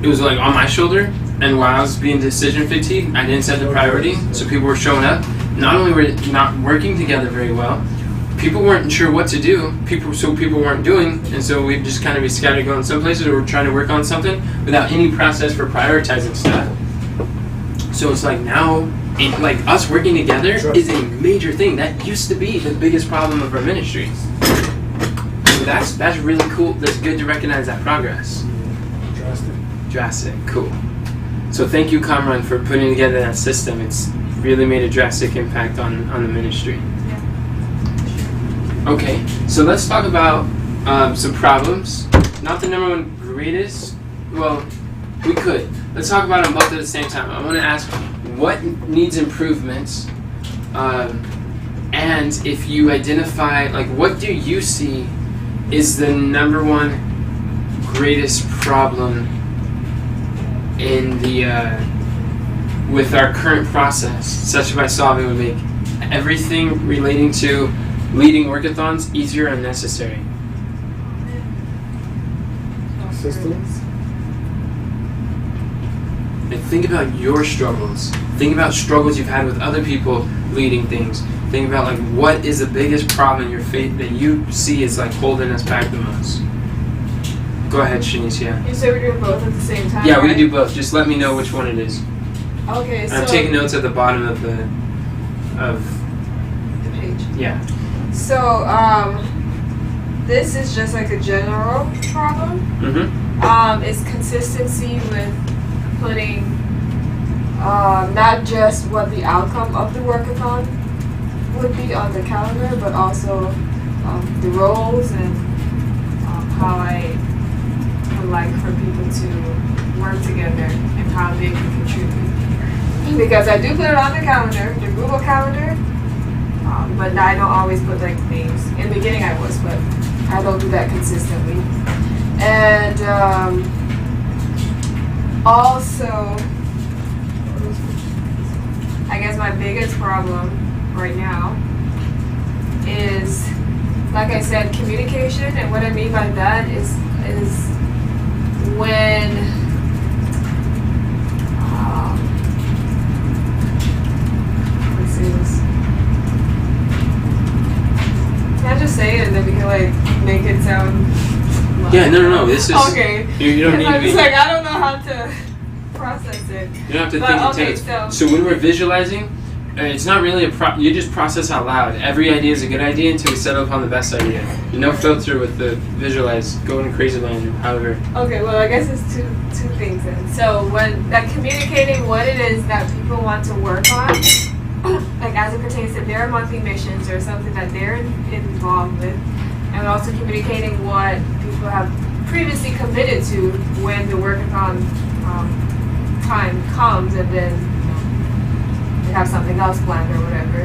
it was like on my shoulder, and while I was being decision fatigued, I didn't set the priority, so people were showing up. Not only were we not working together very well, people weren't sure what to do. People weren't doing, and so we'd just kind of be scattered going some places, or we're trying to work on something without any process for prioritizing stuff. So it's like now, like us working together is a major thing. That used to be the biggest problem of our ministry. So that's really cool. That's good to recognize that progress. Drastic. Cool. So thank you, Kamran, for putting together that system. It's really made a drastic impact on the ministry. Okay, so let's talk about some problems. Not the number one greatest. Well, we could. Let's talk about them both at the same time. I want to ask what needs improvements, and if you identify, like, what do you see is the number one greatest problem in the with our current process, such by solving would make everything relating to leading Work-A-Thons easier and necessary. Systems. And think about your struggles. Think about struggles you've had with other people leading things. Think about like what is the biggest problem in your faith that you see is like holding us back the most. Go ahead, Shanice. Yeah. You said we're doing both at the same time. Yeah, right? we can do both. Just let me know which one it is. Okay, And so I'm taking notes at the bottom of the page. Yeah. So this is just like a general problem. Mm-hmm. It's consistency with putting not just what the outcome of the workathon would be on the calendar, but also the roles and how I would like for people to work together and how they can contribute. Because I do put it on the calendar, the Google Calendar, but I don't always put like things. In the beginning I was, but I don't do that consistently. And also, I guess my biggest problem right now is, like I said, communication. And what I mean by that is when let's see this. Can I just say it and then we can like make it sound? Yeah, no. This is okay. You don't need to I'm be. just like I don't know how to process it. You don't have to But, think okay, intense. So when we're visualizing, it's not really you just process out loud. Every idea is a good idea until we settle upon the best idea. No filter with the visualize, go in crazy land, however. Okay, well I guess it's two things then. So when like communicating what it is that people want to work on, like as it pertains to their monthly missions or something that they're involved with, and also communicating what people have previously committed to when the workathon time comes, and then they have something else planned or whatever.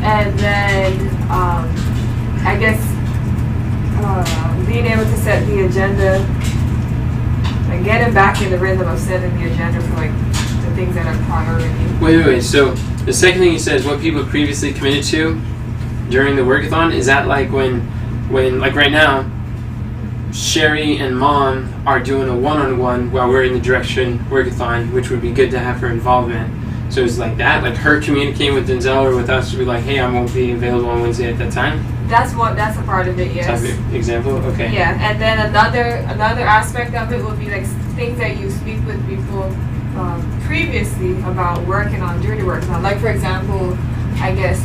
And then I guess being able to set the agenda, like getting back in the rhythm of setting the agenda for like the things that are priority. Wait. So the second thing you said is what people previously committed to during the Work-A-Thon. Is that like when like right now, Sherry and Mom are doing a one-on-one while we're in the direction Work-A-Thon, which would be good to have her involvement. So it's like that, like her communicating with Denzel or with us to be like, hey, I won't be available on Wednesday at that time. That's a part of it, yes. Type of example, okay. Yeah, and then another aspect of it would be like things that you speak with people previously about working on during the workathon. Like for example, I guess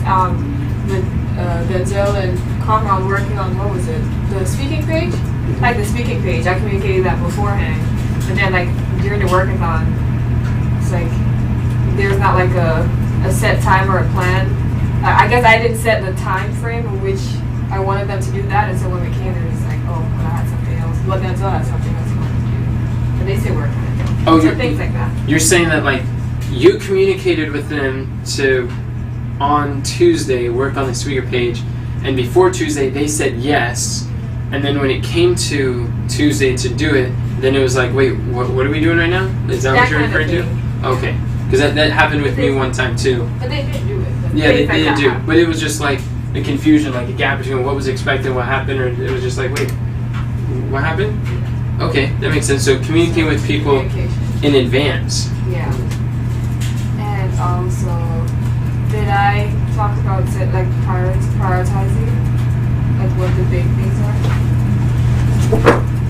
with Denzel and Kamran working on what was it? The speaking page? Like the speaking page, I communicated that beforehand. But then like during the workathon, it's like there's not like a set time or a plan. I guess I didn't set the time frame in which I wanted them to do that, and so when we came in, it's like, oh, well, I had something else. Well, Denzel had something else he wanted to do. But they still work on it though. Oh, so things like that. You're saying that like you communicated with them to on Tuesday work on the speaker page, and before Tuesday they said yes, and then when it came to Tuesday to do it, then it was like, wait, what are we doing right now? Is that what you're referring to? Okay, because that happened with me one time too. But they did do it. Yeah, they did do, but it was just like the confusion, like a gap between what was expected and what happened, or it was just like, wait, what happened? Okay, that makes sense. So communicate with people Communication. in advance. Yeah. And also, did I talk about prioritizing? Like what the big things are?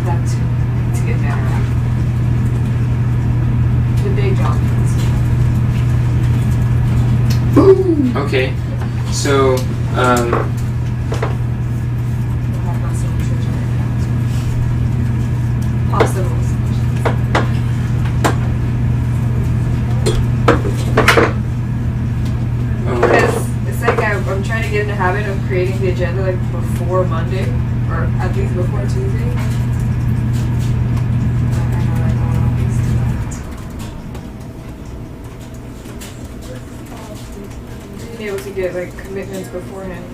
That too. To get better at. The big job things. Okay, so Possible solutions. Because it's like I'm trying to get in the habit of creating the agenda like before Monday, or at least before Tuesday. I know I don't always do that. Being able to get like commitments beforehand.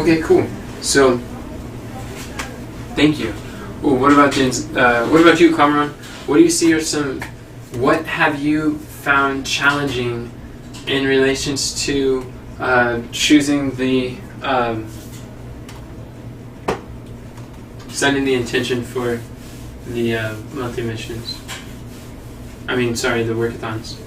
okay, cool. So thank you. Well, what about you, Cameron? What do you see are what have you found challenging in relations to choosing the setting the intention for the monthly missions? I mean, sorry, the Work-A-Thons.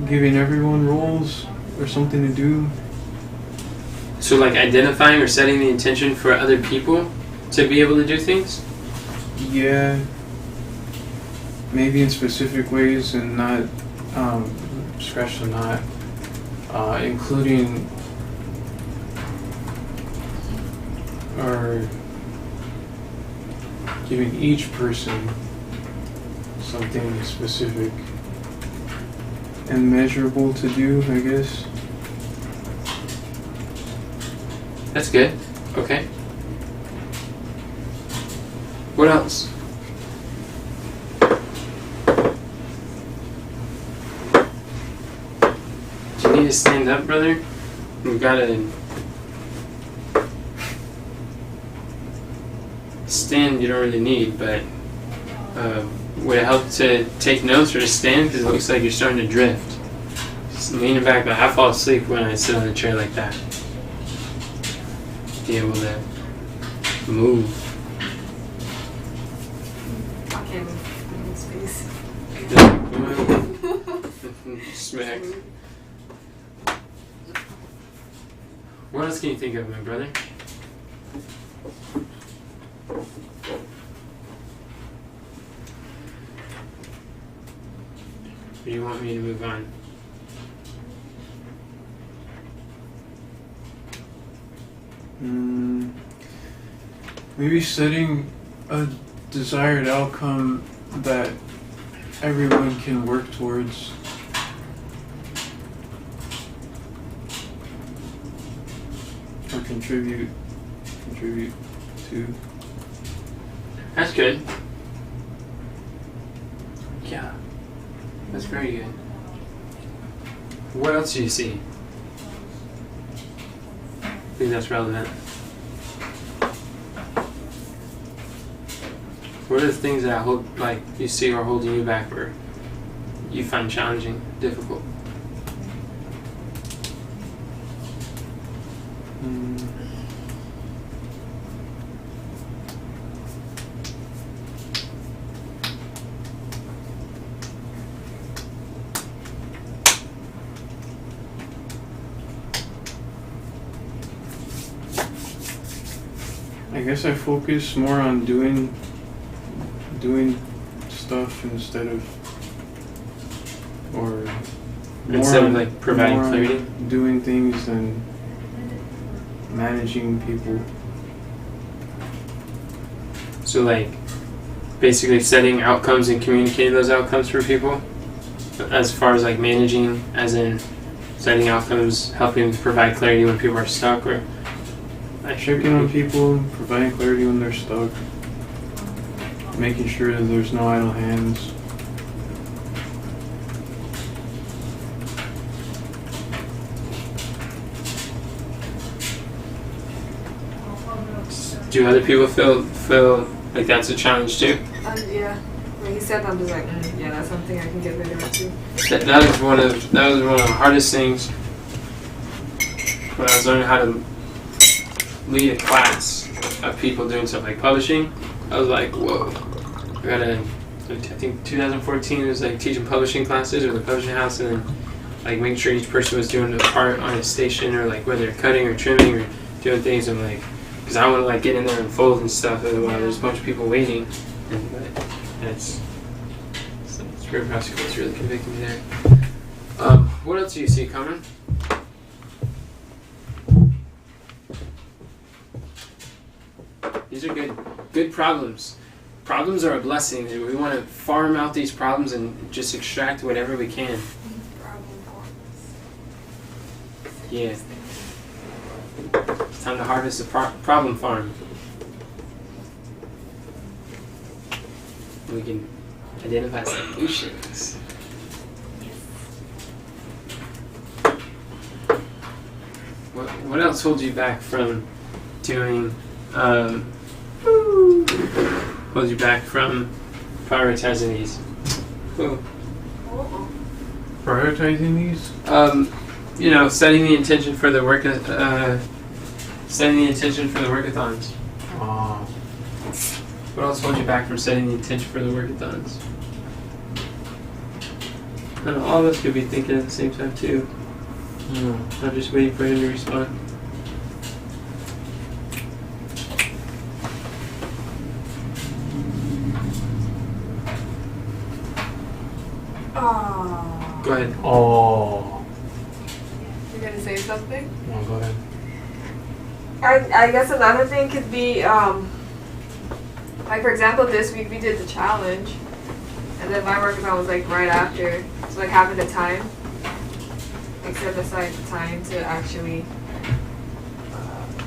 Giving everyone roles or something to do. So like identifying or setting the intention for other people to be able to do things? Yeah. Maybe in specific ways and not scratch the knot. Including or giving each person something specific and measurable to do, I guess. That's good. Okay. What else? Do you need to stand up, brother? We've got to stand. You don't really need, but would it help to take notes or to stand? Because it looks like you're starting to drift. Just leaning back, but I fall asleep when I sit on a chair like that. Be able to move. I can't move in space. Smack. What else can you think of, my brother? Or do you want me to move on? Maybe setting a desired outcome that everyone can work towards. Or contribute to. That's good. Yeah. That's very good. What else do you see? I think that's relevant. What are the things that you see are holding you back or you find challenging, difficult? I guess I focus more on doing stuff instead of providing clarity, doing things than managing people. So basically setting outcomes and communicating those outcomes for people, as far as managing, as in setting outcomes, helping provide clarity when people are stuck, or checking on people, providing clarity when they're stuck, making sure that there's no idle hands. Do other people feel like that's a challenge too? Yeah. When he said that, I'm just like, yeah, that's something I can get rid of too. That was one of the hardest things when I was learning how to lead a class of people doing something like publishing. I was like, whoa, I gotta. I think 2014 was like teaching publishing classes or the publishing house, and then like making sure each person was doing a part on a station, or like whether they're cutting or trimming or doing things. I'm like, because I want to like get in there and fold and stuff. While there's a bunch of people waiting, and it's very practical. It's really convicting me there. What else do you see coming? These are good problems. Problems are a blessing. We want to farm out these problems and just extract whatever we can. Yeah. It's time to harvest the problem farm. We can identify solutions. What else holds you back from doing? Holds you back from prioritizing these? Prioritizing these? Setting the intention for the work. Setting the intention for the Work-A-Thons. What else holds you back from setting the intention for the Work-A-Thons? I know all of us could be thinking at the same time too. Not just waiting for him to respond. Go ahead. You're gonna say something? No, go ahead. I guess another thing could be, like for example, this week we did the challenge, and then my workathon was like right after. So like having the time, like set aside the time to actually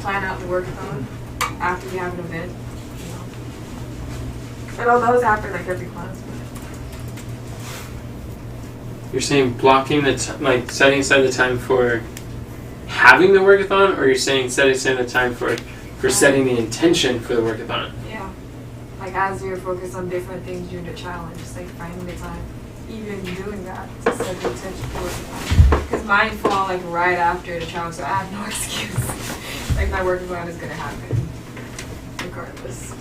plan out the workathon after we have an event. And all those happen like every class. You're saying blocking like setting aside the time for having the Work-A-Thon, or you're saying setting aside the time for setting the intention for the Work-A-Thon? Yeah. Like as you're focused on different things during the challenge, just like finding the time, even doing that, to set the intention for Work-A-Thon. Because mine fall like right after the challenge, so I have no excuse. Like my Work-A-Thon is gonna happen regardless.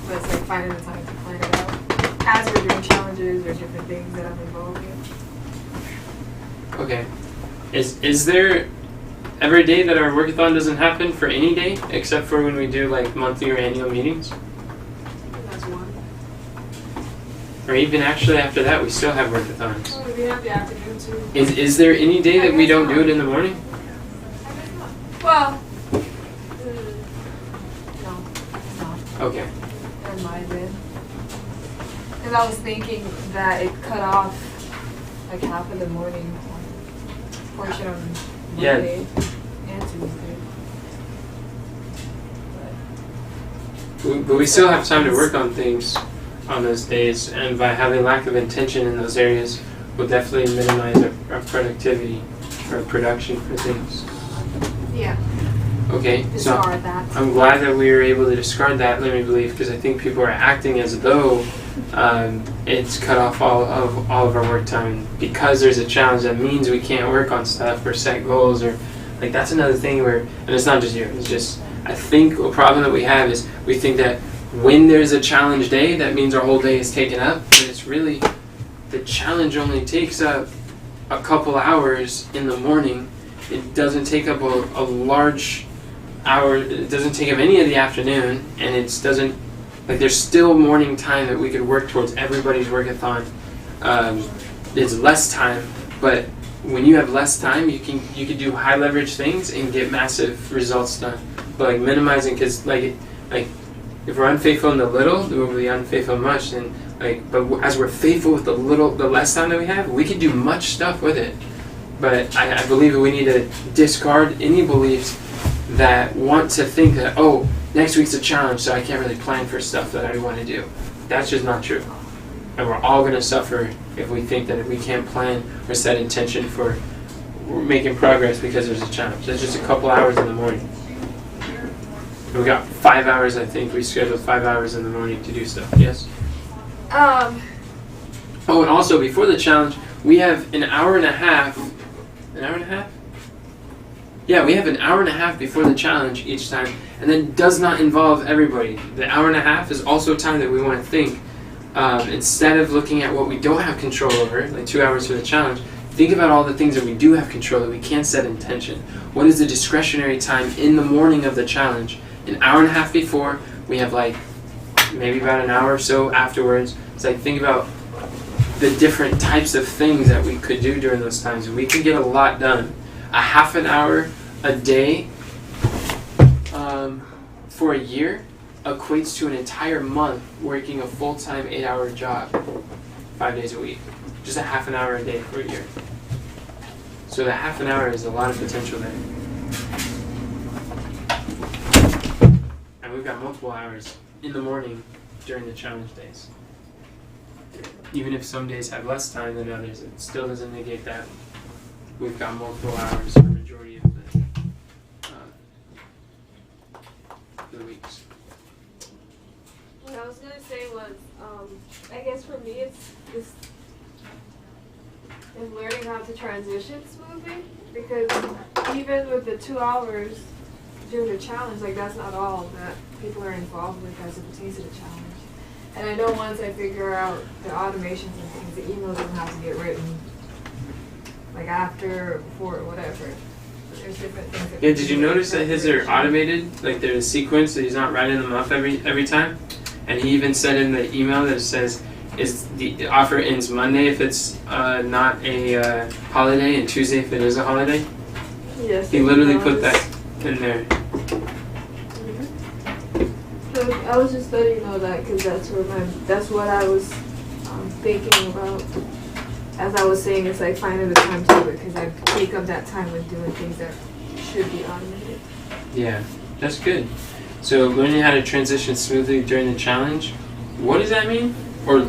But it's like finding the time to plan it out as we're doing challenges or different things that I'm involved in. Okay. Is there every day that our Work-A-Thon doesn't happen for any day except for when we do like monthly or annual meetings? That's one. Or even actually after that we still have Work-A-Thons. Oh, we have the afternoon too. Is there any day that we don't do it in the morning? I guess not. Well, no, not. Okay. Never mind then. Because I was thinking that it cut off like half of the morning portion on Monday and Tuesday. But we still have time to work on things on those days, and by having lack of intention in those areas, we'll definitely minimize our productivity or production for things. Yeah. Okay, so Discard that. I'm glad that we were able to discard that limiting belief, because I think people are acting as though it's cut off all of our work time because there's a challenge. That means we can't work on stuff or set goals, or like that's another thing where, and it's not just you, it's just I think a problem that we have is we think that when there's a challenge day, that means our whole day is taken up, but it's really the challenge only takes up a couple hours in the morning. It doesn't take up a large hour. It doesn't take up any of the afternoon, and it doesn't. Like there's still morning time that we could work towards everybody's Work-A-Thon. It's less time, but when you have less time, you can do high leverage things and get massive results done. But like minimizing, because like if we're unfaithful in the little, then we'll be unfaithful in much. And but as we're faithful with the less time that we have, we can do much stuff with it. But I believe that we need to discard any beliefs that want to think that, oh, next week's a challenge, so I can't really plan for stuff that I want to do. That's just not true. And we're all going to suffer if we think that if we can't plan or set intention for making progress because there's a challenge. That's just a couple hours in the morning. We got 5 hours, I think. We scheduled 5 hours in the morning to do stuff. Yes? Oh, and also, before the challenge, we have an hour and a half. An hour and a half? Yeah, we have an hour and a half before the challenge each time, and then does not involve everybody. The hour and a half is also time that we want to think. Instead of looking at what we don't have control over, like 2 hours for the challenge, think about all the things that we do have control that we can set intention. What is the discretionary time in the morning of the challenge? An hour and a half before, we have like maybe about an hour or so afterwards. It's like think about the different types of things that we could do during those times. We can get a lot done. A half an hour a day for a year equates to an entire month working a full-time 8-hour job 5 days a week. Just a half an hour a day for a year. So the half an hour is a lot of potential there. And we've got multiple hours in the morning during the challenge days. Even if some days have less time than others, it still doesn't negate that we've got multiple hours for the majority of the weeks. What I was gonna say was, I guess for me it's learning how to transition smoothly, because even with the 2 hours during the challenge, like that's not all that people are involved with as it pertains to the challenge. And I know once I figure out the automations and things, the emails don't have to get written like after, before, whatever. There's different things. Yeah, did you notice that his are automated? Like there's a sequence that he's not writing them up every time? And he even said in the email that it says, is the offer ends Monday if it's not a holiday, and Tuesday if it is a holiday? Yes. He literally put that in there. So I was just letting you know that, because that's what I was thinking about. As I was saying, it's like finding the time to do it, because I take up that time with doing things that should be automated. Yeah, that's good. So learning how to transition smoothly during the challenge, what does that mean? Or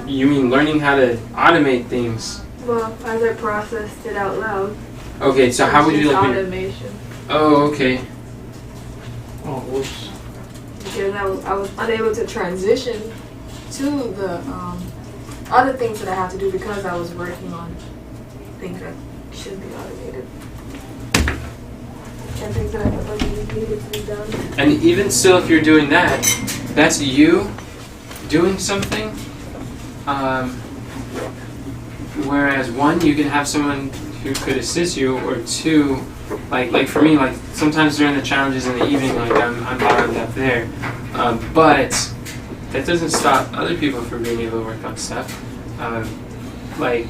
you mean learning how to automate things? Well, as I processed it out loud. Okay, so how would you like automation? Oh, okay. Oh, whoops. Because I was unable to transition to the other things that I have to do, because I was working on things that should be automated. And things that I thought needed to be done. And even still, if you're doing that, that's you doing something. Whereas one, you can have someone who could assist you, or two, like for me, like sometimes during the challenges in the evening, like I'm bogged up there. But that doesn't stop other people from being able to work on stuff. Like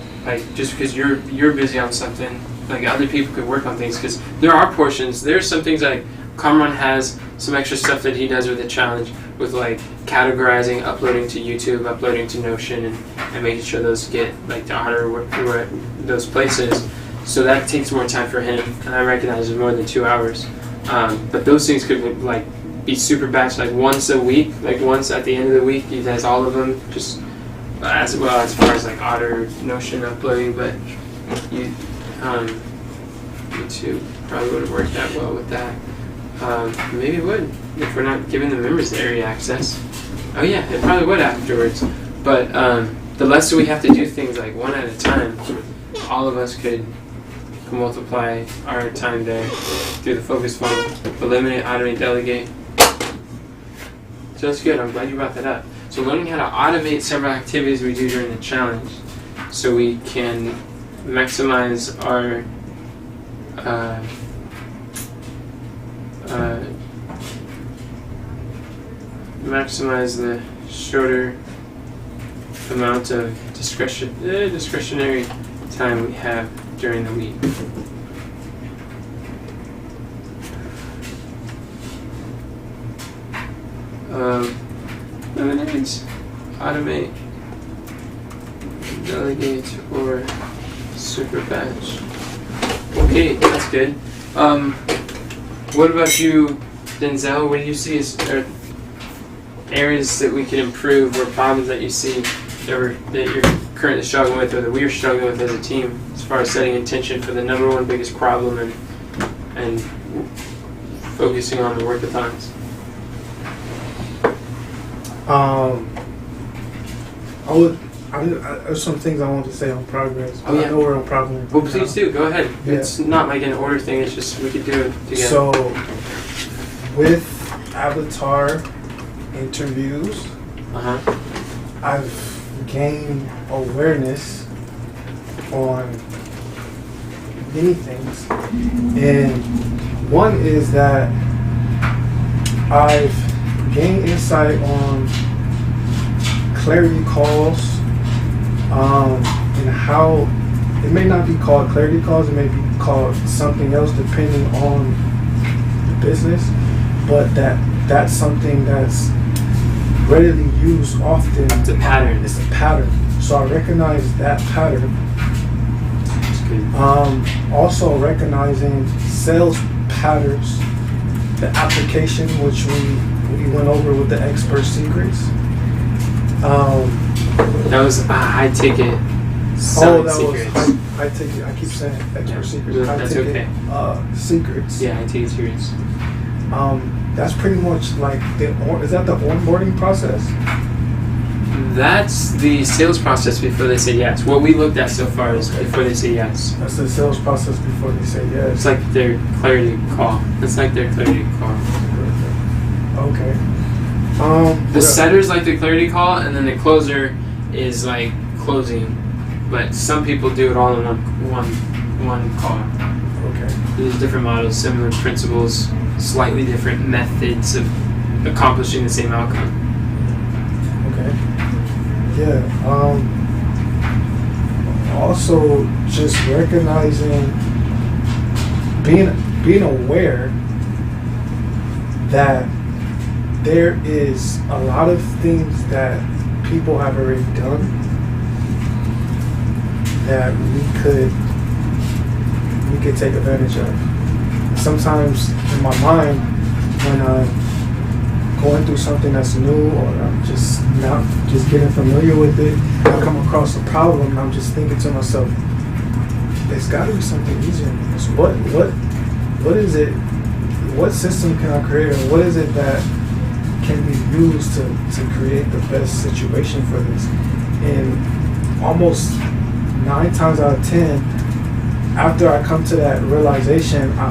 just because you're busy on something, like other people could work on things, because there are portions. There's some things like Kamran has some extra stuff that he does with the challenge, with like categorizing, uploading to YouTube, uploading to Notion, and making sure those get like to honor those places. So that takes more time for him, and I recognize it's more than 2 hours. But those things could like be super batch, like once a week, like once at the end of the week he does all of them, just as well as far as like Otter, Notion uploading. But YouTube probably would have worked out well with that. Maybe it would, if we're not giving the members area access. Oh yeah, it probably would afterwards. But the less we have to do things like one at a time, all of us could multiply our time there through the focus funnel, eliminate, automate, delegate. So that's good. I'm glad you brought that up. So learning how to automate several activities we do during the challenge, so we can maximize our maximize the shorter amount of discretionary time we have during the week. Eliminate, automate, delegate, or super batch. Okay, that's good. What about you, Denzel? What do you see as areas that we can improve, or problems that you see that you're currently struggling with, or that we're struggling with as a team, as far as setting intention for the number one biggest problem and focusing on the Work-A-Thons? There's some things I want to say on progress. Oh, yeah. I know we're on progress. Well, please do. Go ahead. Yeah. It's not like an order thing. It's just we could do it together. So, with avatar interviews, I've gained awareness on many things, and one is that I've gained insight on clarity calls, and how it may not be called clarity calls, it may be called something else depending on the business, but that's something that's readily used often. It's a pattern. It's a pattern. So I recognize that pattern. That's good. Also recognizing sales patterns, the application which we went over with the expert secrets. That was a high ticket selling secrets. High ticket. I keep saying expert secrets. Yeah, High that's ticket, okay. Secrets. Yeah, high ticket secrets. That's pretty much like is that the onboarding process? That's the sales process before they say yes. What we looked at so far is before they say yes. That's the sales process before they say yes. It's like their clarity call. It's like their clarity call. Okay. The setter's like the clarity call, and then the closer is like closing. But some people do it all in one call. Okay. There's different models, similar principles, slightly different methods of accomplishing the same outcome. Okay. Yeah. Also, just recognizing, being aware that there is a lot of things that people have already done that we could take advantage of. Sometimes in my mind, when I'm going through something that's new, or I'm just getting familiar with it, I come across a problem and I'm just thinking to myself, there's got to be something easier than this. What is it? What system can I create, or what is it that can be used to create the best situation for this? And almost 9 times out of 10, after I come to that realization, I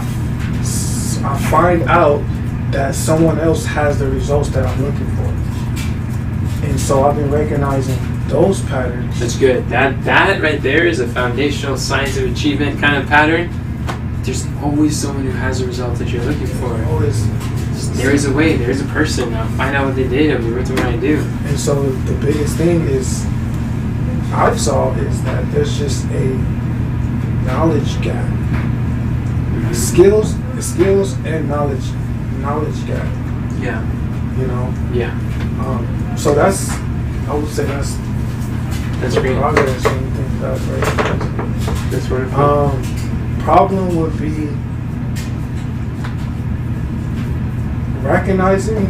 find out that someone else has the results that I'm looking for. And so I've been recognizing those patterns. That's good. That right there is a foundational science of achievement kind of pattern. There's always someone who has the result that you're looking for. There is a way. There is a person. I'll find out what they did. I'll be what I do. And so the biggest thing is I've saw is that there's just a knowledge gap. Skills and knowledge gap. Yeah. You know. Yeah. So I would say that's great. Progress and things that's right. That's wonderful. Problem would be recognizing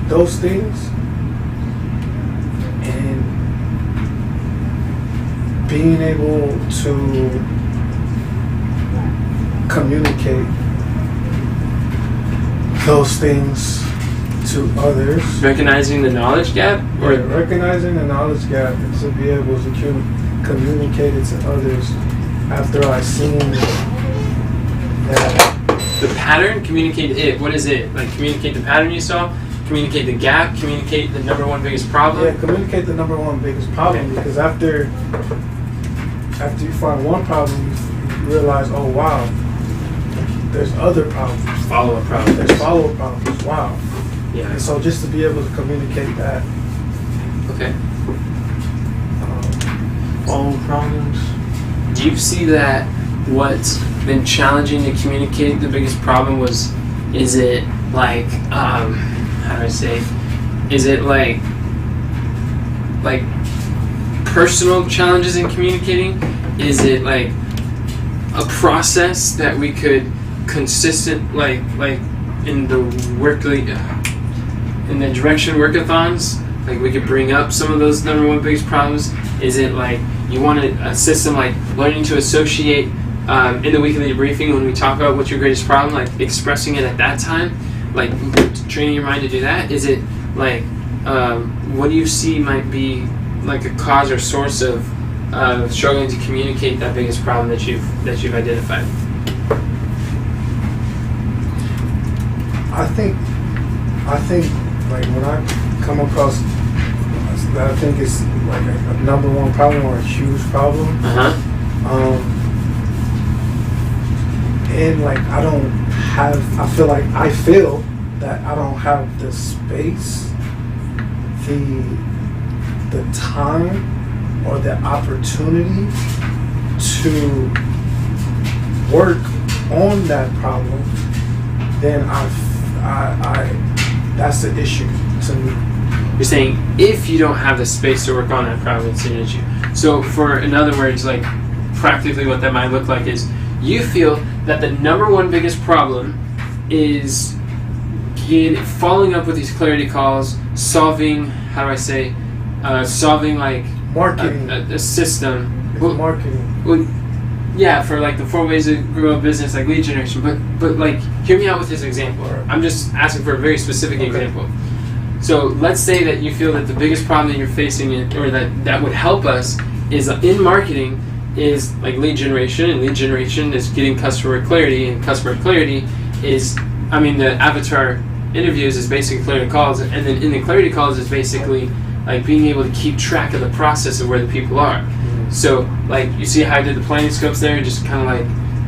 those things and being able to communicate those things to others. Recognizing the knowledge gap? Or recognizing the knowledge gap and to be able to communicate it to others after I've seen that. The pattern, communicate it. What is it? Like communicate the pattern you saw, communicate the gap, communicate the number one biggest problem? Yeah, communicate the number one biggest problem, okay. Because after you find one problem, you realize, oh wow, there's other problems. Follow-up problems. There's follow-up problems. Wow. Yeah. And so just to be able to communicate that. Okay. Follow problems. Do you see that what's been challenging to communicate the biggest problem is it like, how do I say, is it like personal challenges in communicating? Is it like a process that we could consistent, like in the direction Work-A-Thons, like we could bring up some of those number one biggest problems? Is it like you want a system like learning to associate in the weekly debriefing when we talk about what's your greatest problem, like expressing it at that time, like training your mind to do that? Is it like what do you see might be like a cause or source of struggling to communicate that biggest problem that you've identified? I think like when I come across that, I think it's like a number one problem or a huge problem. And like I feel that I don't have the space, the time, or the opportunity to work on that problem. Then I that's the issue to me. You're saying if you don't have the space to work on that problem, it's an issue. So in other words, like practically what that might look like is you feel that the number one biggest problem is following up with these clarity calls, solving like Marketing. a system. It's marketing. Well, yeah, for like the 4 ways to grow a business, like lead generation. But like, hear me out with this example. I'm just asking for a very specific example. So let's say that you feel that the biggest problem that you're facing, or that would help us, is in marketing, is like lead generation, and lead generation is getting customer clarity, and customer clarity is, the avatar interviews is basically clarity calls, and then in the clarity calls is basically like being able to keep track of the process of where the people are. So like you see how I did the planning scopes there, just kind of like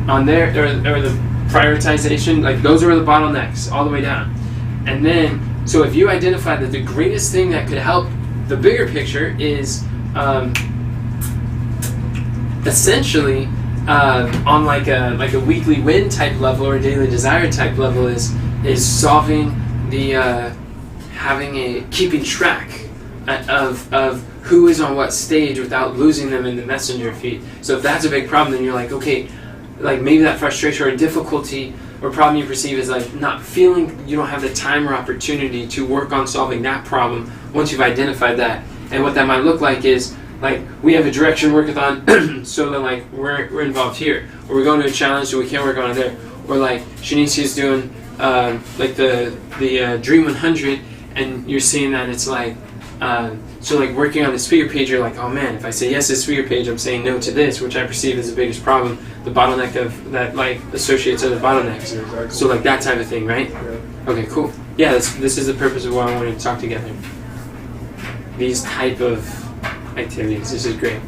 on there, or the prioritization, like those are the bottlenecks all the way down. And then, so if you identify that the greatest thing that could help the bigger picture is essentially on like a weekly win type level or daily desire type level is solving the keeping track of who is on what stage without losing them in the messenger feed. So if that's a big problem, then you're like, okay, like maybe that frustration or difficulty or problem you perceive is like not feeling you don't have the time or opportunity to work on solving that problem once you've identified that. And what that might look like is like we have a direction Work-A-Thon, so then like we're involved here, or we're going to a challenge so we can't work on it there, or like Shanice is doing like the Dream 100, and you're seeing that it's like so like working on the speaker page, you're like, oh man, if I say yes to the speaker page, I'm saying no to this, which I perceive as the biggest problem, the bottleneck of that like associates other bottlenecks. Exactly. So like that type of thing, right? Yeah. Okay, cool. Yeah, this is the purpose of why I wanted to talk together. These type of activities. This is great.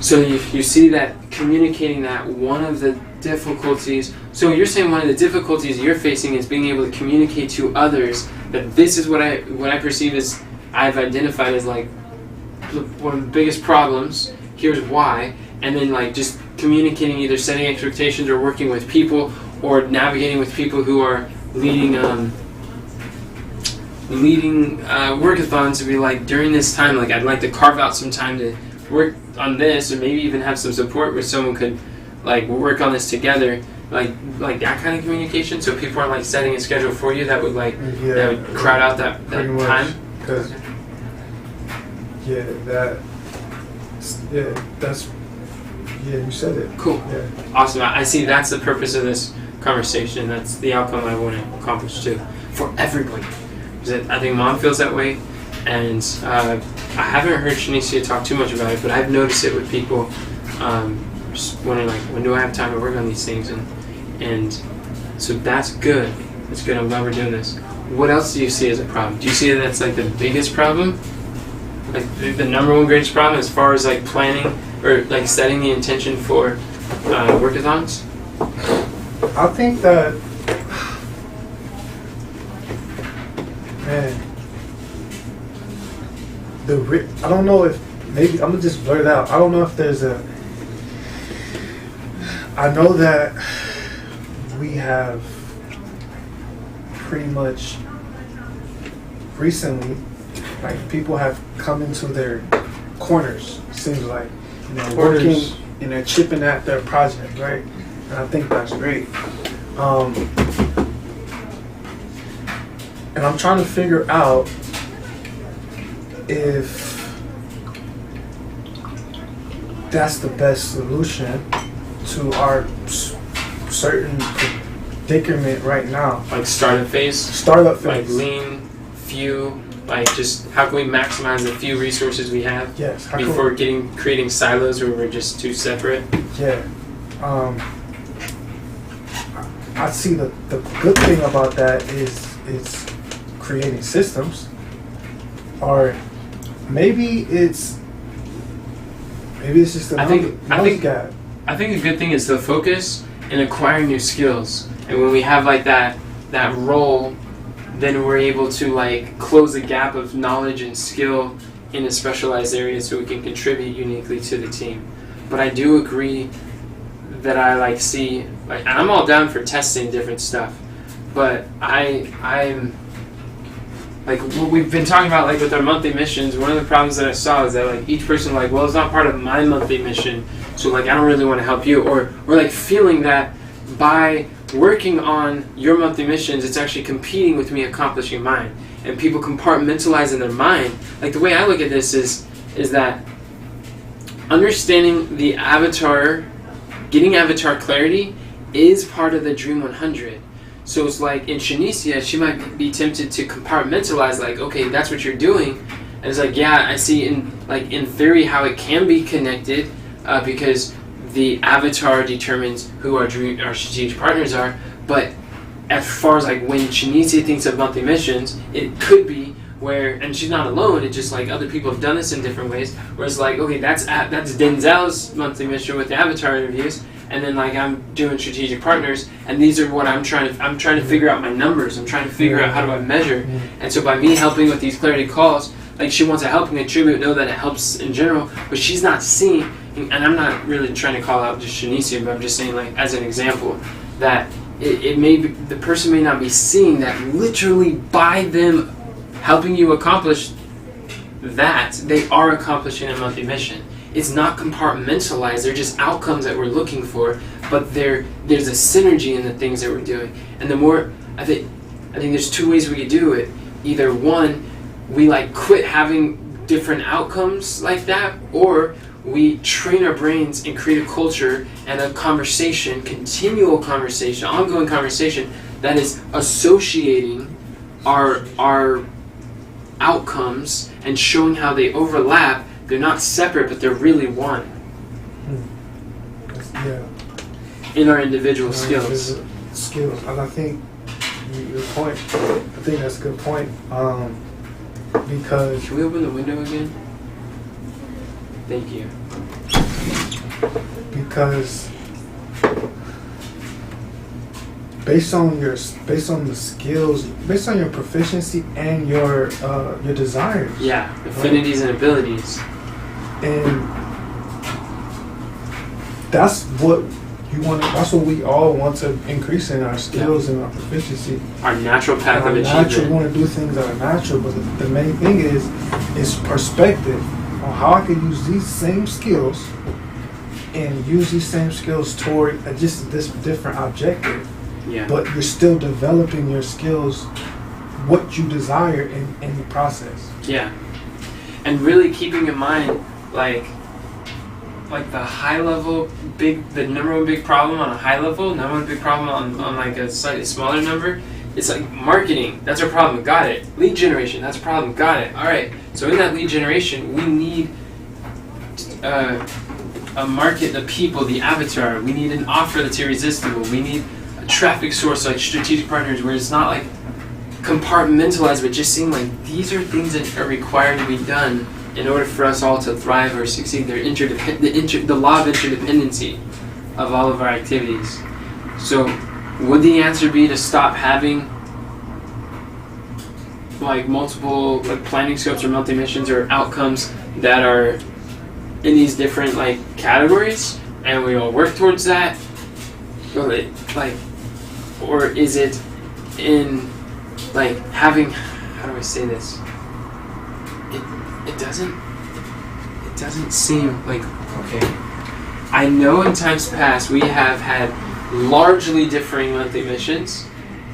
So you see that communicating that one of the difficulties, so you're saying one of the difficulties you're facing is being able to communicate to others that this is what I perceive as I've identified as like one of the biggest problems, here's why, and then like just communicating, either setting expectations or working with people or navigating with people who are leading Work-A-Thons to be like, during this time, like I'd like to carve out some time to work on this, or maybe even have some support where someone could like work on this together, like that kind of communication. So people are like setting a schedule for you that would like that would crowd out that time. Because you said it. Cool. Yeah. Awesome. I see. That's the purpose of this conversation. That's the outcome I want to accomplish too, for everybody. Because I think Mom feels that way, and I haven't heard Shanicia talk too much about it, but I've noticed it with people. Just wondering like, when do I have time to work on these things, and so that's good. That's good. I'm glad we're doing this. What else do you see as a problem? Do you see that that's like the biggest problem, like the number one greatest problem as far as like planning or like setting the intention for Work-A-Thons? I think that, man, I don't know if, maybe I'm gonna just blurt it out. I don't know if there's I know that we have pretty much recently, like people have come into their corners, seems like, working and they're chipping at their project, right? And I think that's great. And I'm trying to figure out if that's the best solution to our certain predicament right now. Like startup phase, Startup phase. like lean, few, like just how can we maximize the few resources we have Yes. before creating silos where we're just too separate? Yeah. I see the good thing about that is it's creating systems, or maybe it's just a knowledge gap. I think a good thing is the focus in acquiring new skills, and when we have like that role, then we're able to like close the gap of knowledge and skill in a specialized area so we can contribute uniquely to the team. But I do agree that I like see, like, and I'm all down for testing different stuff, but I'm like what we've been talking about, like with our monthly missions. One of the problems that I saw is that like each person like, well, it's not part of my monthly mission, so like I don't really want to help you, or like feeling that by working on your monthly missions, it's actually competing with me accomplishing mine, and people compartmentalize in their mind. Like the way I look at this is that understanding the avatar, getting avatar clarity is part of the Dream 100. So it's like in Shanicia, she might be tempted to compartmentalize, like, okay, that's what you're doing. And it's like, yeah, I see in theory how it can be connected because the avatar determines who our strategic partners are. But as far as like when Shanicia thinks of monthly missions, it could be where, and she's not alone, it's just like other people have done this in different ways, where it's like, okay, that's Denzel's monthly mission with the avatar interviews, and then like I'm doing strategic partners, and these are what I'm trying to figure out my numbers, I'm trying to figure out how do I measure, and so by me helping with these clarity calls, like she wants to help and contribute, know that it helps in general, but she's not seeing, and I'm not really trying to call out just Shanicia, but I'm just saying like as an example, that it may be, the person may not be seeing that literally by them helping you accomplish that, they are accomplishing a monthly mission. It's not compartmentalized, they're just outcomes that we're looking for, but there's a synergy in the things that we're doing. And the more, I think there's two ways we could do it. Either one, we like quit having different outcomes like that, or we train our brains and create a culture and a conversation, continual conversation, ongoing conversation that is associating our outcomes and showing how they overlap. They're not separate, but they're really one. Yeah. In our individual skills. Skills, and I think your point. I think that's a good point. Because can we open the window again? Thank you. Because based on the skills, based on your proficiency and your desires. Yeah, affinities and abilities. And that's what you want. That's what we all want to increase in our skills and our proficiency. Our natural path of achievement. Natural, we want to do things that are natural, but the main thing is perspective on how I can use these same skills and use these same skills toward just this different objective. Yeah. But you're still developing your skills, what you desire in the process. Yeah. And really keeping in mind, like the high level, the number one big problem on a high level, number one big problem on like a slightly smaller number, it's like marketing, that's our problem, got it. Lead generation, that's a problem, got it. All right, so in that lead generation, we need a market, the people, the avatar. We need an offer that's irresistible. We need a traffic source like strategic partners, where it's not like compartmentalized, but just seeing like these are things that are required to be done in order for us all to thrive or succeed. They're the law of interdependency of all of our activities. So would the answer be to stop having like multiple like planning scopes or multi-missions or outcomes that are in these different like categories, and we all work towards that? Or is it in like having, how do I say this? It doesn't seem like, okay, I know in times past we have had largely differing monthly missions,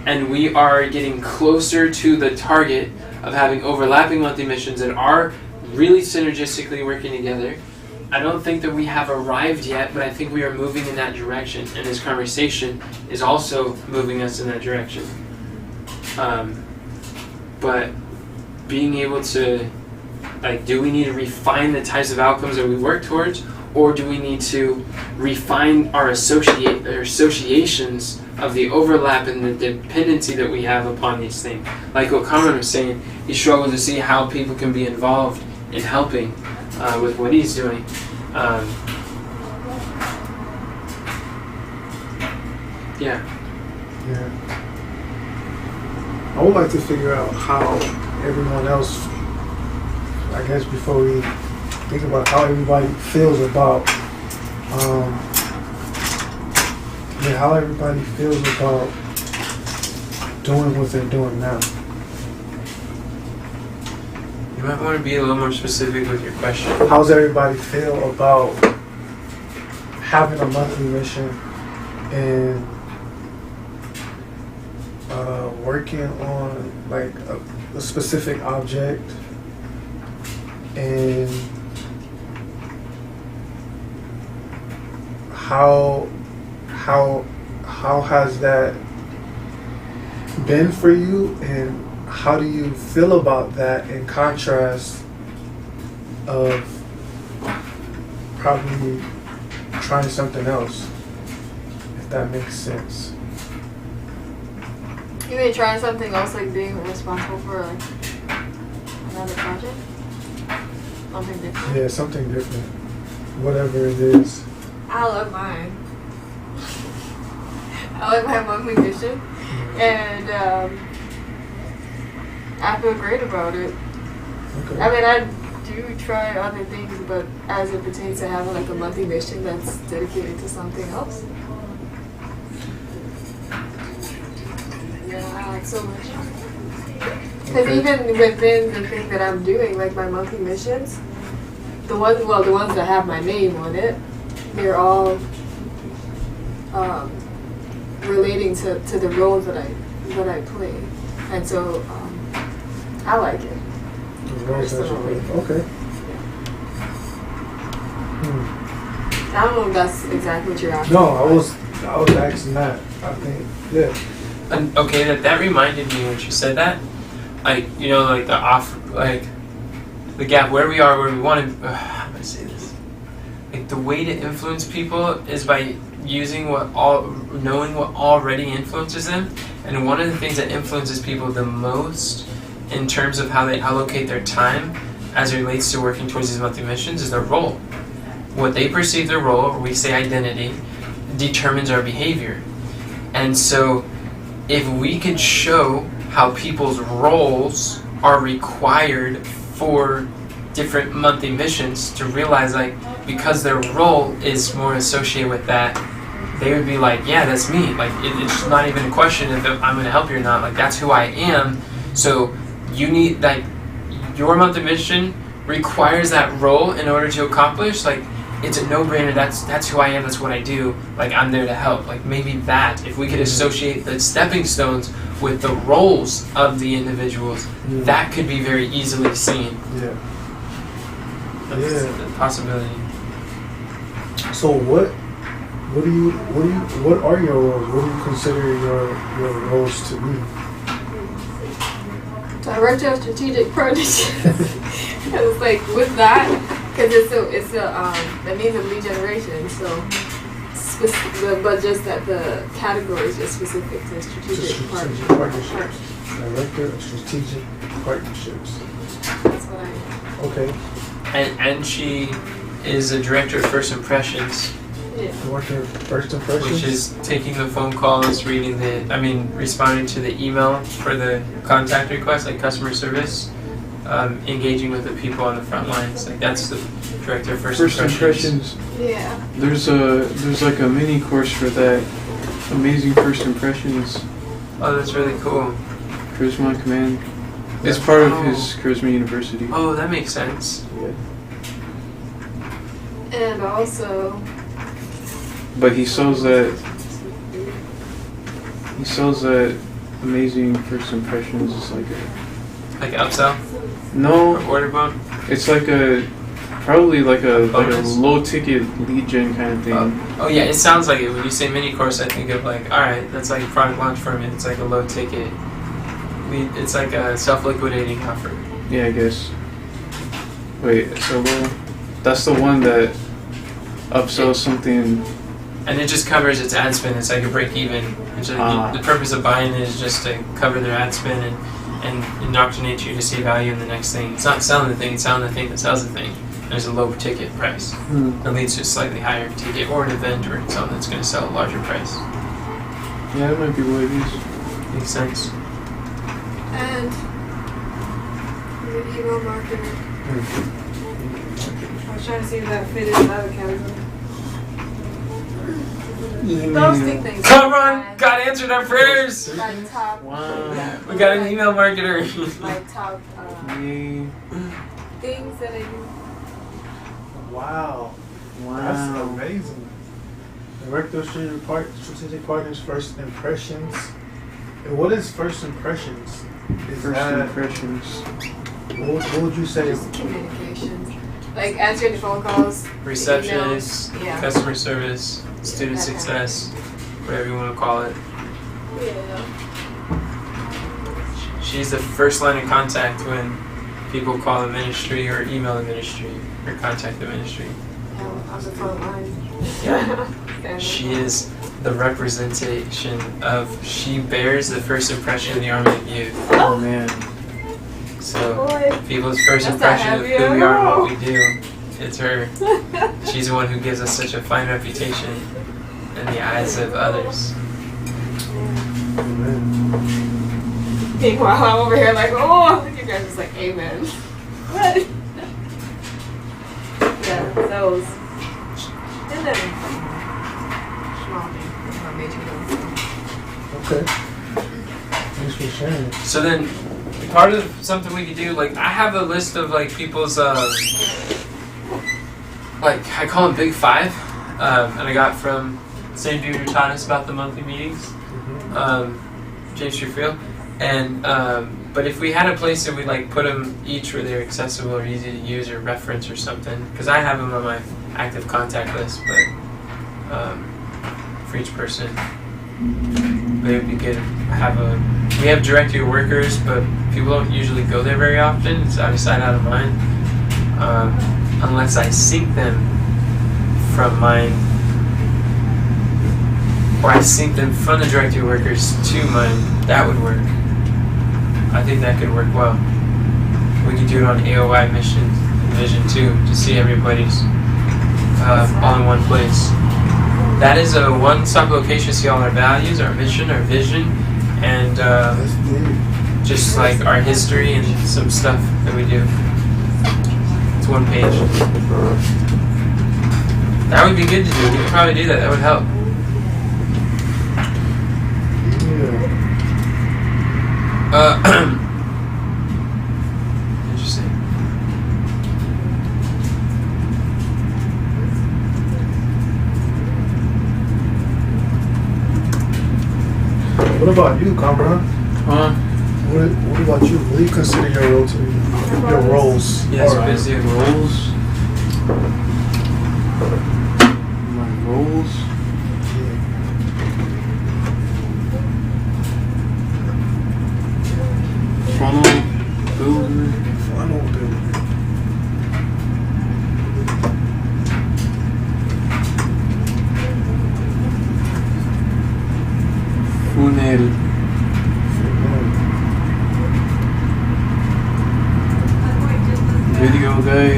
and we are getting closer to the target of having overlapping monthly missions that are really synergistically working together. I don't think that we have arrived yet, but I think we are moving in that direction, and this conversation is also moving us in that direction. But being able to, like, do we need to refine the types of outcomes that we work towards, or do we need to refine our associations of the overlap and the dependency that we have upon these things? Like what Carmen was saying, he struggles to see how people can be involved in helping with what he's doing. Yeah. I would like to figure out how everyone else, I guess before we think about how everybody feels about, how everybody feels about doing what they're doing now. You might want to be a little more specific with your question. How's everybody feel about having a monthly mission and working on like a specific object, and how has that been for you, and how do you feel about that in contrast of probably trying something else, if that makes sense? You mean trying something else, like being responsible for like another project? Something different? Yeah, something different. Whatever it is. I love mine. I like my monthly mission, and I feel great about it. Okay. I mean, I do try other things, but as it pertains to having like a monthly mission that's dedicated to something else, yeah, I like so much. Because even within the thing that I'm doing, like my monthly missions, the ones that have my name on it, they're all relating to the roles that I play, and so I like it. The roles that you play. Okay. I don't know if that's exactly what you're asking. No, I was asking that. I think, yeah. And, okay, that reminded me when you said that, like, you know, like the gap where we are, where we want to. How do I say this? Like the way to influence people is by knowing what already influences them. And one of the things that influences people the most in terms of how they allocate their time as it relates to working towards these monthly missions is their role. What they perceive their role, or we say identity, determines our behavior. And so if we could show how people's roles are required for different monthly missions, to realize like because their role is more associated with that, they would be like, yeah, that's me. Like it's not even a question if I'm going to help you or not. Like that's who I am. So you need, like, your monthly mission requires that role in order to accomplish. Like it's a no-brainer. That's who I am. That's what I do. Like I'm there to help. Like maybe that if we could associate the stepping stones with the roles of the individuals, that could be very easily seen. Yeah. That's a possibility. So what are your roles? What do you consider your roles to be? Director of strategic partnerships. It's like with that, because it's a means of lead generation. So, but just that the category is just specific to strategic partnerships. Director of strategic partnerships. That's what I am. Okay. And she is a director of first impressions. Yeah. Director of first impressions. Which is taking the phone calls, responding to the email for the contact request, like customer service, engaging with the people on the front lines. Like that's the director of first impressions. Yeah. There's like a mini course for that. Amazing first impressions. Oh, that's really cool. Charisma on Command. It's part of his Charisma University. Oh, that makes sense. Yeah. And also. But he sells that amazing first impressions is like Like upsell? no, Or order bump? it's like probably like a Bonus? low ticket lead gen kind of thing. Oh yeah, it sounds like it. When you say mini course, I think of like, alright, that's like product launch for me. It's like a low ticket. It's like a self-liquidating offer. Yeah, I guess. Wait, so that's the one that upsells something. And it just covers its ad spend. It's like a break even. It's like the purpose of buying it is just to cover their ad spend and indoctrinate you to see value in the next thing. It's not selling the thing, it's selling the thing that sells the thing. There's a low ticket price. That leads to a slightly higher ticket or an event or something that's going to sell a larger price. Yeah, that might be what it is. Makes sense. And the email marketer. I was trying to see if that fit in another category. Those two things. Come on! God answered our prayers! Like top. Wow. We got an email marketer. Like top things that I do. Wow. That's amazing. Director of Strategic Partners, first impressions. And what is first impressions? Impressions. What would you say? Just communications. Like answering phone calls. Receptionist, emails. customer service, student That success, whatever you want to call it. Yeah. She's the first line of contact when people call the ministry or email the ministry or contact the ministry. On the front line. Yeah. She is the representation of, she bears the first impression of the army of youth. Oh man. So Boy. people's first That's impression of a who heavy we are and roll. what we do, it's her. She's the one who gives us such a fine reputation in the eyes of others. Meanwhile, I'm over here like, oh, you guys just like, amen. What? Yeah, those. And then, small things. That's my major ones. Okay. Thanks for sharing. So then, part of something we could do, like I have a list of like people's, like I call them Big Five, and I got from the same dude who taught us about the monthly meetings, James Truefield. And but if we had a place that we like put them each where they're accessible or easy to use or reference or something, because I have them on my active contact list, but for each person, they would be good to have a. We have directory of workers, but people don't usually go there very often. It's out of sight, out of mind, unless I sync them from mine. Or I sync them from the directory of workers to mine. That would work. I think that could work well. We could do it on AOI mission and vision too, to see everybody's all in one place. That is a one-stop location to see all our values, our mission, our vision, and just like our history and some stuff that we do. It's one page. That would be good to do. We could probably do that. That would help. Interesting. What about you, Conrad? What about you? What do you consider your role to be? Your roles? Yes, busy roles. My roles. Funnel builder. Funnel builder. Funnel. Video guy.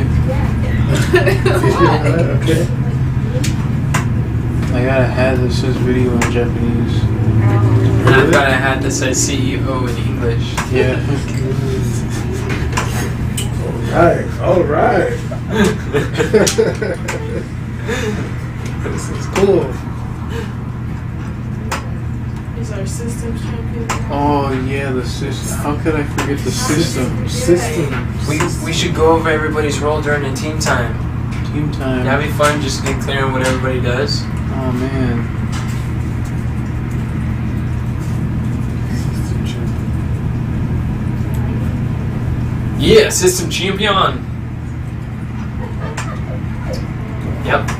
Okay. I got a hat that says video in Japanese. And I've got a hat that says CEO in English. Yeah. All right. This is cool. These are systems champions. Oh yeah, the system. How could I forget the system? Systems. We should go over everybody's role during the team time. Team time. That'd be fun, just get clear on what everybody does. Oh man. Yeah, system champion. Yep.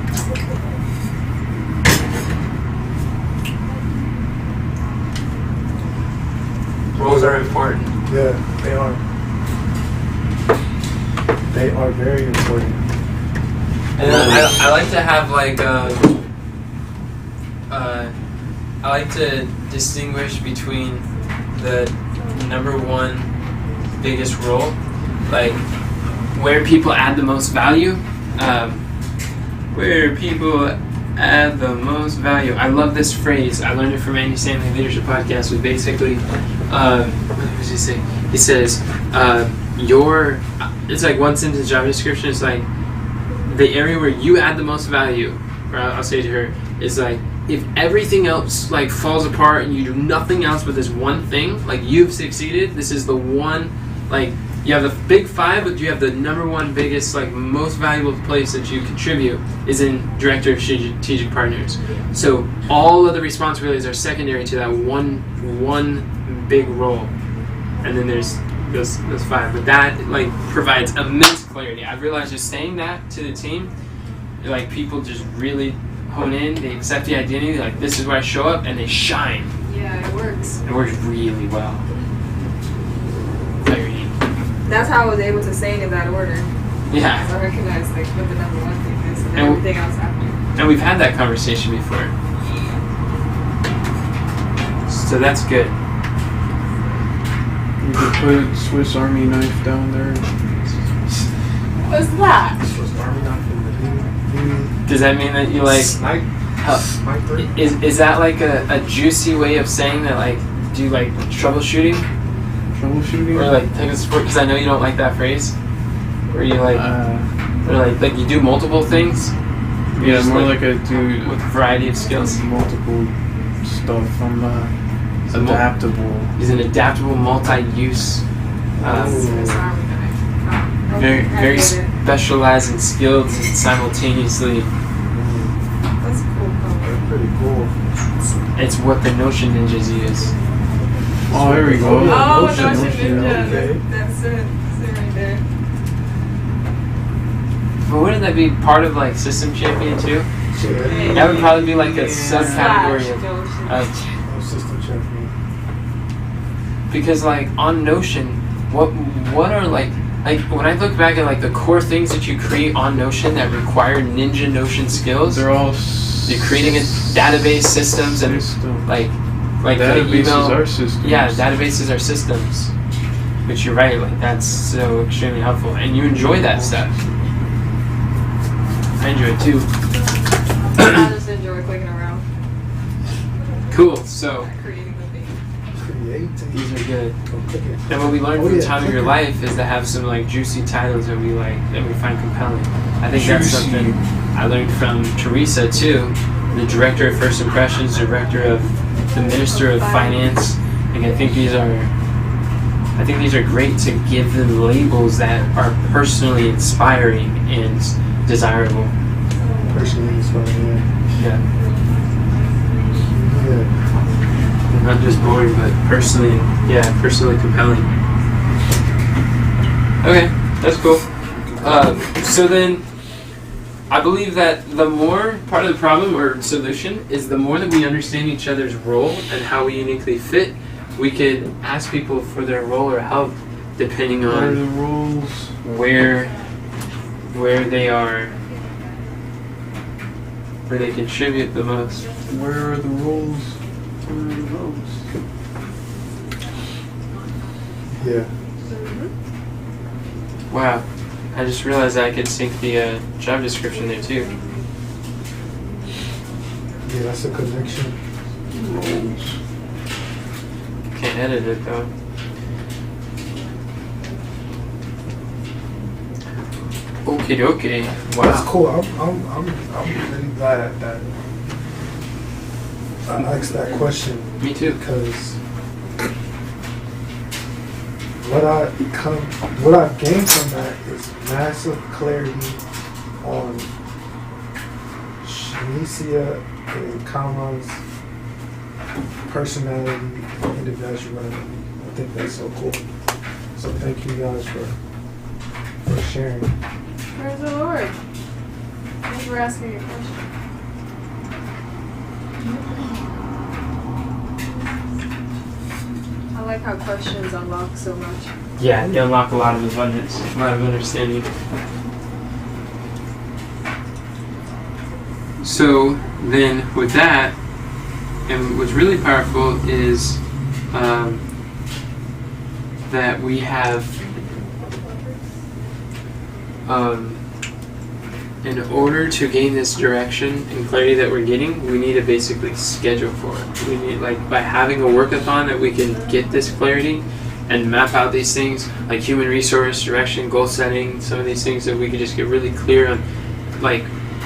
Roles are important. Yeah, they are. They are very important. And then I like to have like I like to distinguish between the number one biggest role, like where people add the most value. Where people add the most value. I love this phrase. I learned it from Andy Stanley Leadership Podcast. Was basically, what does he say? He says, it's like one sentence job description. It's like the area where you add the most value. Or I'll say to her, is like if everything else like falls apart and you do nothing else but this one thing, like you've succeeded. This is the one, like. You have the big five, but you have the number one biggest, like most valuable place that you contribute is in Director of Strategic Partners. So all of the responsibilities are secondary to that one big role, and then there's those five. But that like provides immense clarity. I've realized just saying that to the team, like people just really hone in. They accept the identity. Like this is where I show up, and they shine. Yeah, it works. It works really well. Clarity. That's how I was able to say it in that order. Yeah. So I recognize like what the number one thing is, and And everything else after. And we've had that conversation before. So that's good. You could put Swiss Army knife down there. What's that? Swiss Army knife in the Does that mean that you like sniper. is that like a juicy way of saying that like do you like troubleshooting Troubleshooting? or like technical support? Because I know you don't like that phrase. Where you like or like you do multiple things. You Yeah, just, more like a dude with a variety of skills. multiple stuff. I'm So adaptable. He's an adaptable, multi-use, Swiss Army knife. very I very get it. specialized and skilled and simultaneously. That's cool. They're pretty cool. It's what the Notion ninjas use. Oh, there we go. Oh, Notion, Notion Notion, Ninja. okay. That's it. That's it right there. But wouldn't that be part of like System Champion too? Yeah. That would probably be like a Slash subcategory Notion. of System champion. because like on Notion, what are like when I look back at like the core things that you create on Notion that require Ninja Notion skills, They're all. you're creating a database systems and System. like the Databases email. are systems. Yeah, databases are systems. But you're right, like that's so extremely helpful, and you enjoy that stuff. I enjoy it too. I just enjoy clicking around, Cool. So creating the thing. Creating. these are good. Go click it. And what we learned Oh, from yeah, Time of Your clicker. Life is to have some like juicy titles that we like that we find compelling. I think that's Juicy. something I learned from Teresa too, the director of First Impressions, director of the Minister of Finance. Like I think these are great to give them labels that are personally inspiring and desirable. Personally inspiring. Yeah. Yeah. Not just boring, but personally compelling. Okay, that's cool. So then, I believe that the more part of the problem or solution is the more that we understand each other's role and how we uniquely fit, we could ask people for their role or help depending What are the on rules? where they are, where they contribute the most. Where are the rules? Where are the rules? Yeah. Wow, I just realized I could sync the job description there too. Yeah, that's a connection. Rules. Can't edit it though. Okay, okay. That's Wow. cool. I'm really glad that I asked that question Me too. because what I gained from that is massive clarity on Shanicia and Kaman's personality and individuality. I think that's so cool. So thank you guys for sharing. Praise the Lord. Thanks for asking a question. I like like how questions unlock so much. Yeah, they unlock a lot of abundance, a lot of understanding. So then with that, and what's really powerful is that we have, in order to gain this direction and clarity that we're getting, we need to basically schedule for it. We need, like, by having a work-a-thon that we can get this clarity and map out these things, like human resource, direction, goal setting, some of these things that we can just get really clear on, like,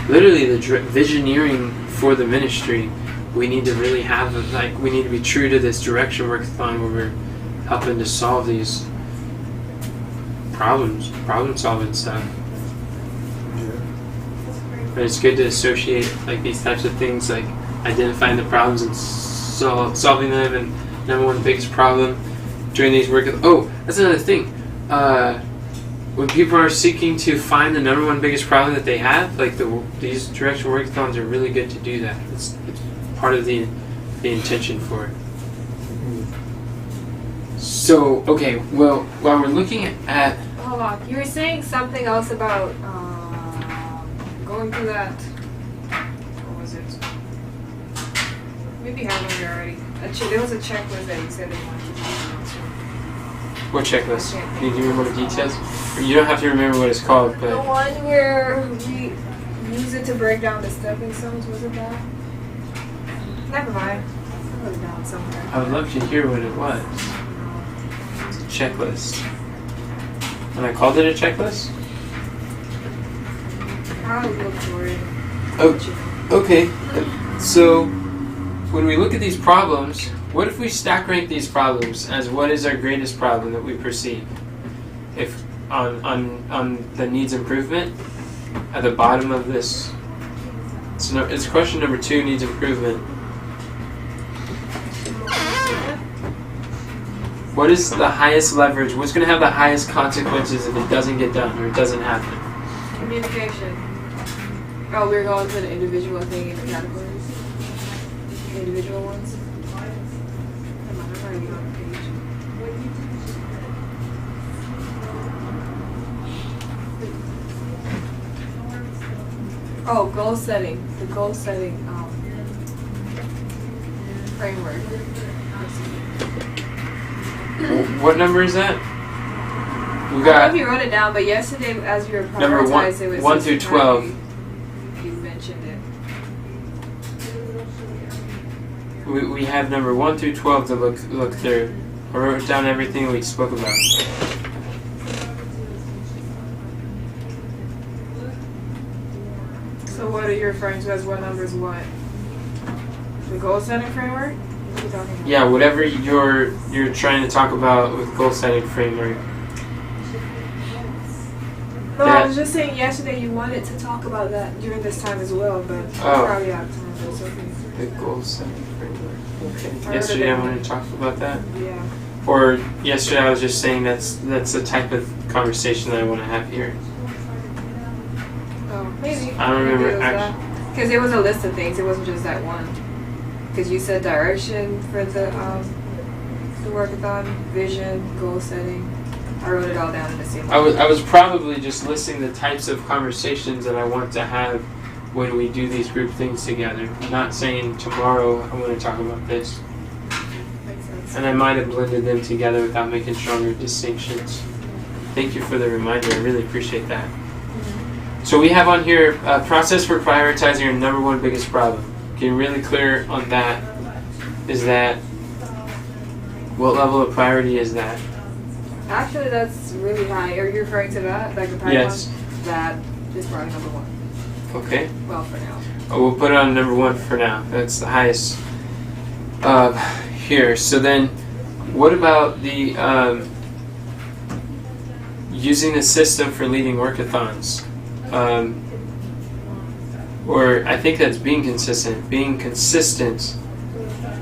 literally the visioneering for the ministry. We need to really have, like, we need to be true to this direction work-a-thon where we're helping to solve these problem-solving stuff. But it's good to associate, like, these types of things, like identifying the problems and solving them. And number one biggest problem during these that's another thing. When people are seeking to find the number one biggest problem that they have, like these direction work-a-thons are really good to do that. It's part of the intention for it. So, okay, well, while we're looking at... Hold on, you were saying something else about going through that. What was it? Maybe you have one here already. There was a checklist that you said they wanted to do. What checklist? Can you give me more details? You don't have to remember what it's called, but... The one where we use it to break down the stepping stones, was it that? Never mind. I wrote it down somewhere. I would love to hear what it was. It's a checklist. And I called it a checklist? I'll look for it. Okay. So, when we look at these problems, what if we stack rank these problems as what is our greatest problem that we perceive? If on the needs improvement, at the bottom of this, so it's question number 2, needs improvement. What is the highest leverage? What's going to have the highest consequences if it doesn't get done or it doesn't happen? Communication. Oh, we're going to the individual thing in the categories. The individual ones. Come on, I'm already on the page. Oh, goal setting. The goal setting framework. What number is that? We I don't know got if you wrote it down, but yesterday as you were number prioritized, it was 1 through 12. You mentioned it. We have number 1 through 12 to look through. I wrote down everything we spoke about. So what are you referring to as what number is what? The goal setting framework? What are you talking about? Yeah, whatever you're trying to talk about with goal setting framework. No, I was just saying yesterday you wanted to talk about that during this time as well, but probably out of time, but it's okay. The goal setting framework. Okay. I Yesterday I wanted to talk about that. Yeah. Or yesterday I was just saying that's the type of conversation that I want to have here. Oh, maybe. I don't remember Because it was a list of things. It wasn't just that one. Because you said direction for the work-a-thon, vision, goal setting. I wrote it all down in the same. I was probably just listing the types of conversations that I want to have when we do these group things together. I'm not saying tomorrow I want to talk about this. Makes sense. And I might have blended them together without making stronger distinctions. Thank you for the reminder. I really appreciate that. So we have on here a process for prioritizing your number one biggest problem. Getting really clear on that. Is that, what level of priority is that? Actually, that's really high. Are you referring to that? Like the Yes. one? That is probably number one. Okay. Well, for now. Oh, we'll put it on number 1 for now. That's the highest here. So then, what about the using the system for leading work-a-thons? Or I think that's being consistent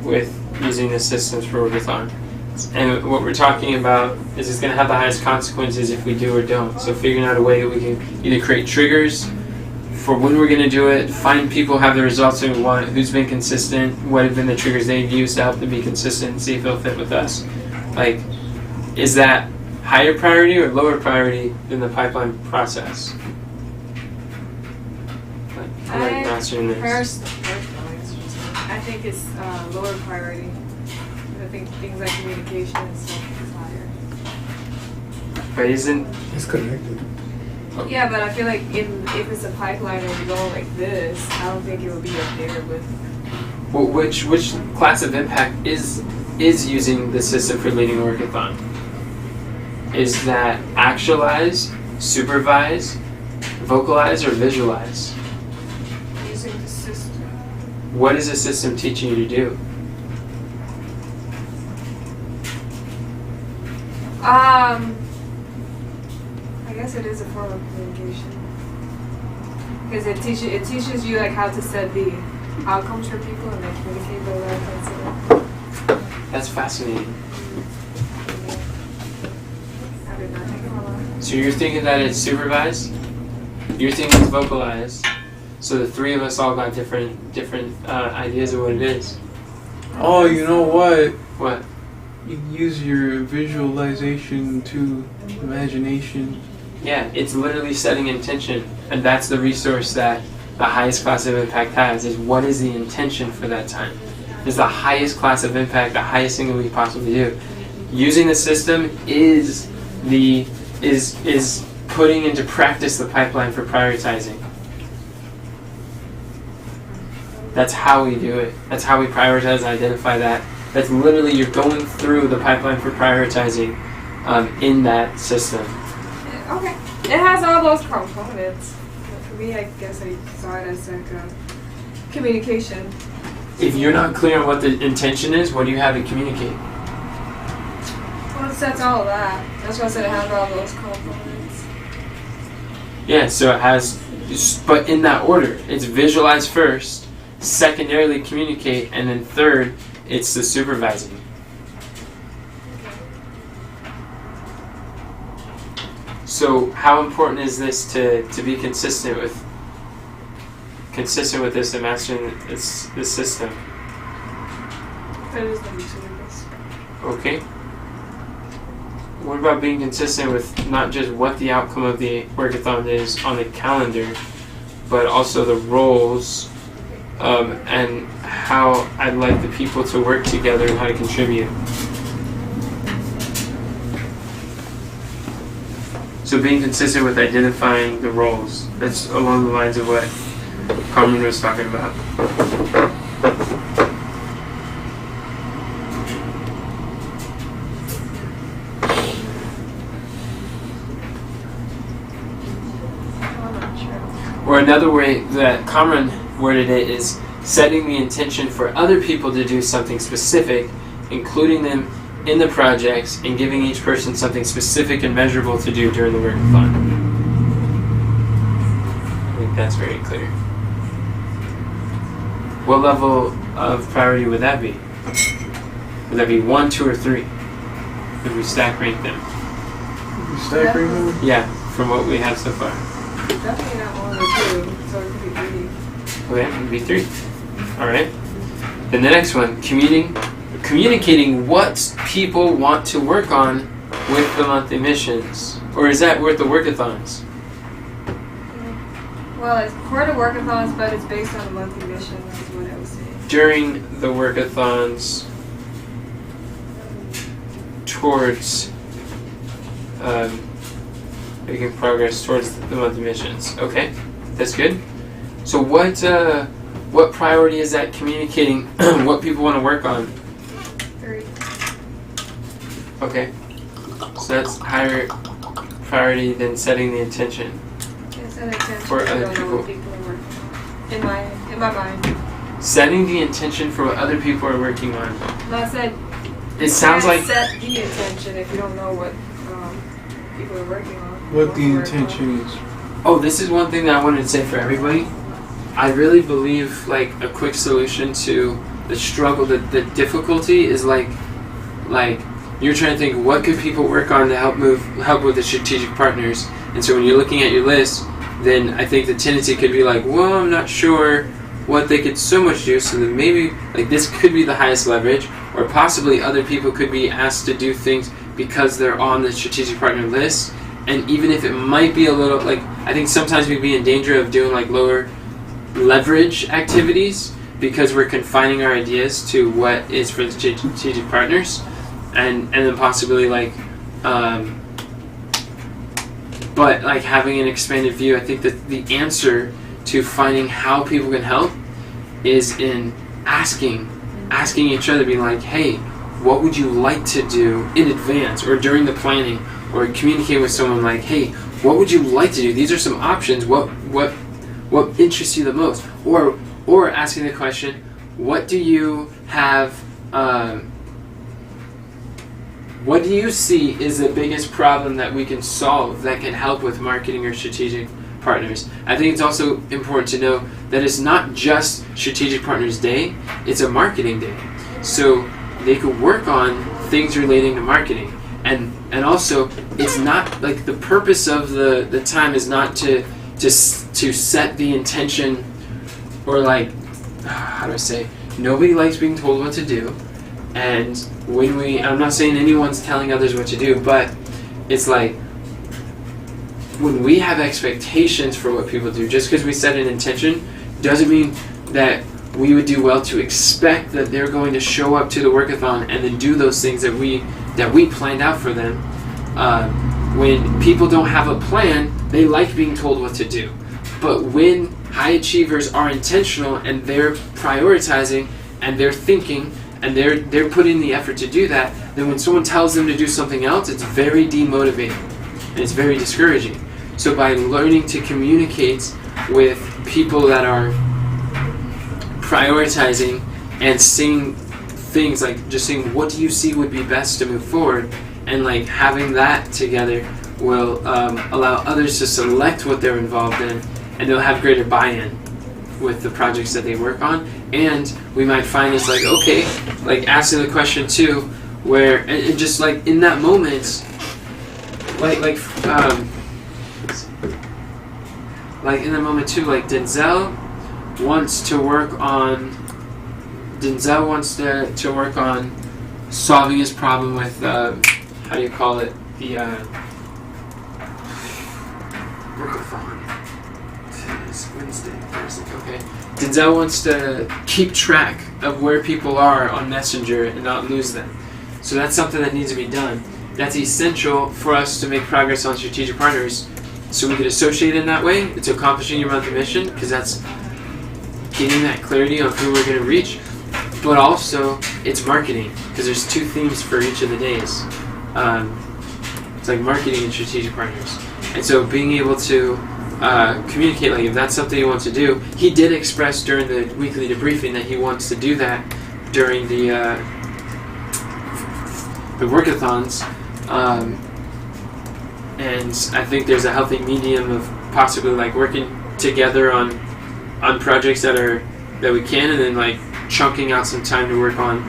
with using the systems for work-a-thon. And what we're talking about is it's going to have the highest consequences if we do or don't. So figuring out a way that we can either create triggers for when we're going to do it, find people have the results that we want, who's been consistent, what have been the triggers they've used to help them be consistent, and see if they'll fit with us. Like, is that higher priority or lower priority than the pipeline process? Like mastering this. Personally, I think it's lower priority. I think things like communication and stuff is higher. But isn't It's connected. Yeah, but I feel like if it's a pipeline and you're going like this, I don't think it would be up there with. well, which class of impact is using the system for leading a workathon? Is that actualize, supervise, vocalize, or visualize? Using the system. What is the system teaching you to do? I guess it is a form of communication because it teaches you like how to set the outcomes for people and then communicate those outcomes to them. That's fascinating. I did not think about that. So you're thinking that it's supervised? You're thinking it's vocalized? So the three of us all got different ideas of what it is. Oh, you know what? What? You can use your visualization to imagination. Yeah, it's literally setting intention, and that's the resource that the highest class of impact has, is what is the intention for that time. It's the highest class of impact, the highest thing that we could possibly do. Using the system is putting into practice the pipeline for prioritizing. That's how we do it. That's how we prioritize and identify that. That's literally, you're going through the pipeline for prioritizing in that system. Okay, it has all those components. But for me, I guess I saw it as like communication. If you're not clear on what the intention is, what do you have to communicate? Well, it sets all of that. That's why I said it has all those components. Yeah, so it has, but in that order. It's visualize first, secondarily communicate, and then third, it's the supervising. So how important is this to be consistent with this and mastering this system? That is the reason of this. Okay. What about being consistent with not just what the outcome of the workathon is on the calendar, but also the roles and how I'd like the people to work together and how to contribute. So being consistent with identifying the roles. That's along the lines of what Carmen was talking about. Or another way that Cameron worded it is setting the intention for other people to do something specific, including them in the projects, and giving each person something specific and measurable to do during the workathon. I think that's very clear. What level of priority would that be? Would that be 1, 2, or 3? If we stack rank them? You stack rank them? Yeah, from what we have so far. Definitely not more than 2, so it could be 3. Okay, it would be 3. Alright. Then the next one, communicating what people want to work on with the monthly missions. Or is that with the workathons? Well, it's for the workathons, but it's based on the monthly mission, is what I was saying. During the workathons towards making progress towards the monthly missions. Okay, that's good. So what priority is that communicating what people want to work on? 3. Okay, so that's higher priority than setting the intention. It's an intention. For I other don't know what people are working on. In my mind. Setting the intention for what other people are working on. No, I said. It sounds you like can't set the intention if you don't know what people are working on. What the intention is. Oh, this is one thing that I wanted to say for everybody. I really believe like a quick solution to the struggle, the difficulty is like you're trying to think what could people work on to help with the strategic partners. And so when you're looking at your list, then I think the tendency could be like, well, I'm not sure what they could so much do, so that maybe like this could be the highest leverage, or possibly other people could be asked to do things because they're on the strategic partner list. And even if it might be a little, like, I think sometimes we'd be in danger of doing like lower leverage activities because we're confining our ideas to what is for the strategic partners, and then possibly like but like having an expanded view. I think that the answer to finding how people can help is in asking each other, being like, hey, what would you like to do in advance or during the planning, or communicate with someone like, hey, what would you like to do? These are some options. What interests you the most? Or asking the question, what do you have? What do you see is the biggest problem that we can solve that can help with marketing or strategic partners? I think it's also important to know that it's not just Strategic Partners Day, it's a marketing day. So they could work on things relating to marketing. And also, it's not, like, the purpose of the time is not to set the intention, or like, how do I say, nobody likes being told what to do. And when I'm not saying anyone's telling others what to do, but it's like, when we have expectations for what people do, just because we set an intention doesn't mean that we would do well to expect that they're going to show up to the Work-A-Thon and then do those things that we planned out for them. When people don't have a plan, they like being told what to do. But when high achievers are intentional and they're prioritizing and they're thinking and they're putting the effort to do that, then when someone tells them to do something else, it's very demotivating and it's very discouraging. So by learning to communicate with people that are prioritizing and seeing things, like just saying, what do you see would be best to move forward, and like having that together will allow others to select what they're involved in, and they'll have greater buy-in with the projects that they work on. And we might find it's like, okay, like asking the question too, where and just like in that moment, like in that moment too, like Denzel wants to work on solving his problem with how do you call it, the Work-A-Thon. Today's Wednesday, Thursday. Okay. Denzel wants to keep track of where people are on Messenger and not lose them. So that's something that needs to be done. That's essential for us to make progress on strategic partners, so we can associate in that way. It's accomplishing your monthly mission, because that's getting that clarity on who we're going to reach. But also, it's marketing, because there's two themes for each of the days. It's like marketing and strategic partners. And so being able to communicate, like if that's something he wants to do, he did express during the weekly debriefing that he wants to do that during the Work-A-Thons. And I think there's a healthy medium of possibly like working together on projects that we can, and then like chunking out some time to work on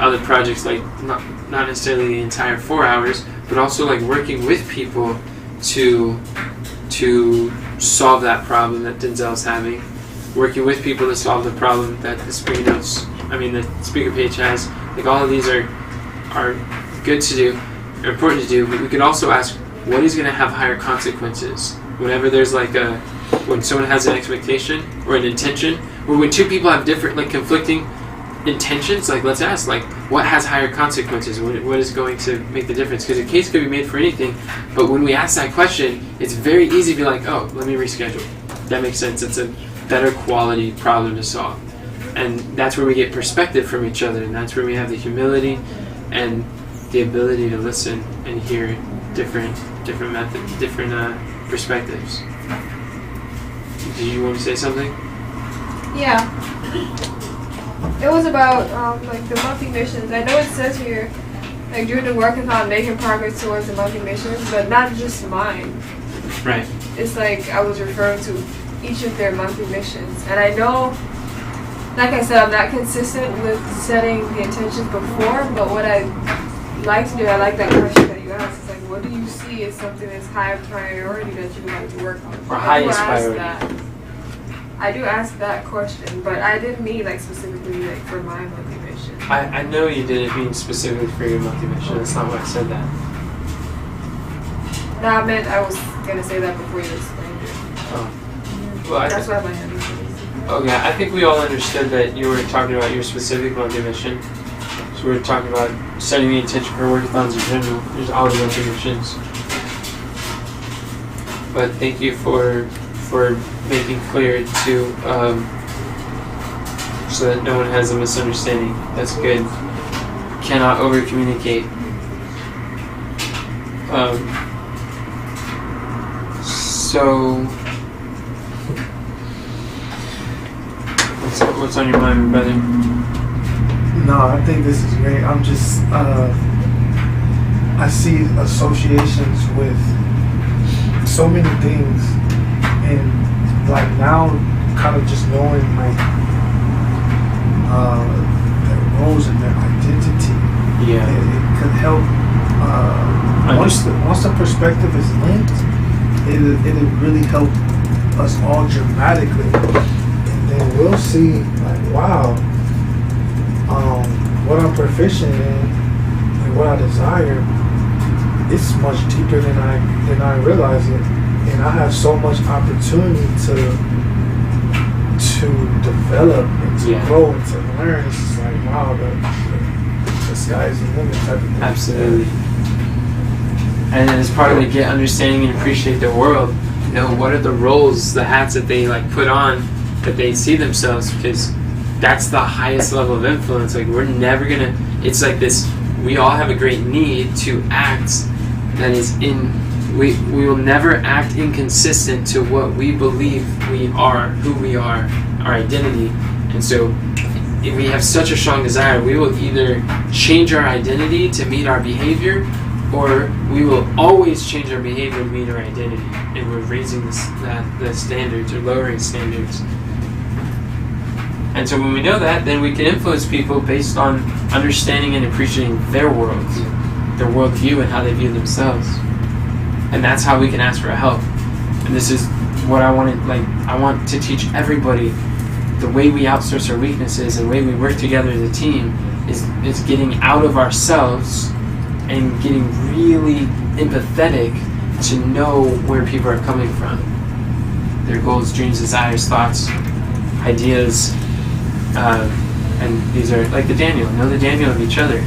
other projects, like not necessarily the entire 4 hours, but also like working with people to solve that problem that Denzel's having, working with people to solve the problem that the speaker page has. Like all of these are good to do, are important to do, but we could also ask, what is going to have higher consequences? Whenever there's like when someone has an expectation or an intention, or when two people have different, like conflicting intentions, like let's ask, like, what has higher consequences? What is going to make the difference? Because a case could be made for anything, but when we ask that question, it's very easy to be like, oh, let me reschedule. That makes sense. It's a better quality problem to solve. And that's where we get perspective from each other, and that's where we have the humility and the ability to listen and hear different methods, different perspectives. Did you want to say something? Yeah. It was about like the monthly missions. I know it says here, like during the Work-A-Thon, making progress towards the monthly missions, but not just mine. Right. It's like I was referring to each of their monthly missions, and I know, like I said, I'm not consistent with setting the intentions before. But what I like to do, I like that question that you asked. It's like, what do you see as something that's high priority that you would like to work on? Or highest priority. I do ask that question, but I didn't mean like specifically like for my monthly mission. I know you didn't mean specifically for your monthly mission. That's not why I said that. No, I meant I was gonna say that before you explained it. Oh. Well, That's why my hand is. okay, I think we all understood that you were talking about your specific monthly mission. So we were talking about setting the intention for Work-A-Thons in general. There's all the monthly missions. But thank you for making clear to so that no one has a misunderstanding. That's good. Cannot over communicate. So what's on your mind, brother? No, I think this is great. I'm just, I see associations with so many things, and like now, kind of just knowing like their roles and their identity. Yeah. It could help. Once the perspective is linked, it'll really help us all dramatically, and then we'll see like, wow, what I'm proficient in and what I desire, it's much deeper than I realize it, and I have so much opportunity to develop and to grow and to learn. It's just like, wow, the sky's the limit type of thing. Absolutely. And then as part of it, get understanding and appreciate the world. You know, what are the roles, the hats that they like put on, that they see themselves, because that's the highest level of influence. Like, we're never gonna, it's like this, we all have a great need to act that is we will never act inconsistent to what we believe we are, who we are, our identity. And so if we have such a strong desire, we will either change our identity to meet our behavior, or we will always change our behavior to meet our identity. And we're raising the standards or lowering standards. And so when we know that, then we can influence people based on understanding and appreciating their worlds, their worldview, and how they view themselves. And that's how we can ask for help. And this is what I want to teach everybody. The way we outsource our weaknesses and the way we work together as a team is getting out of ourselves and getting really empathetic to know where people are coming from. Their goals, dreams, desires, thoughts, ideas. And these are like the Daniel. Know the Daniel of each other.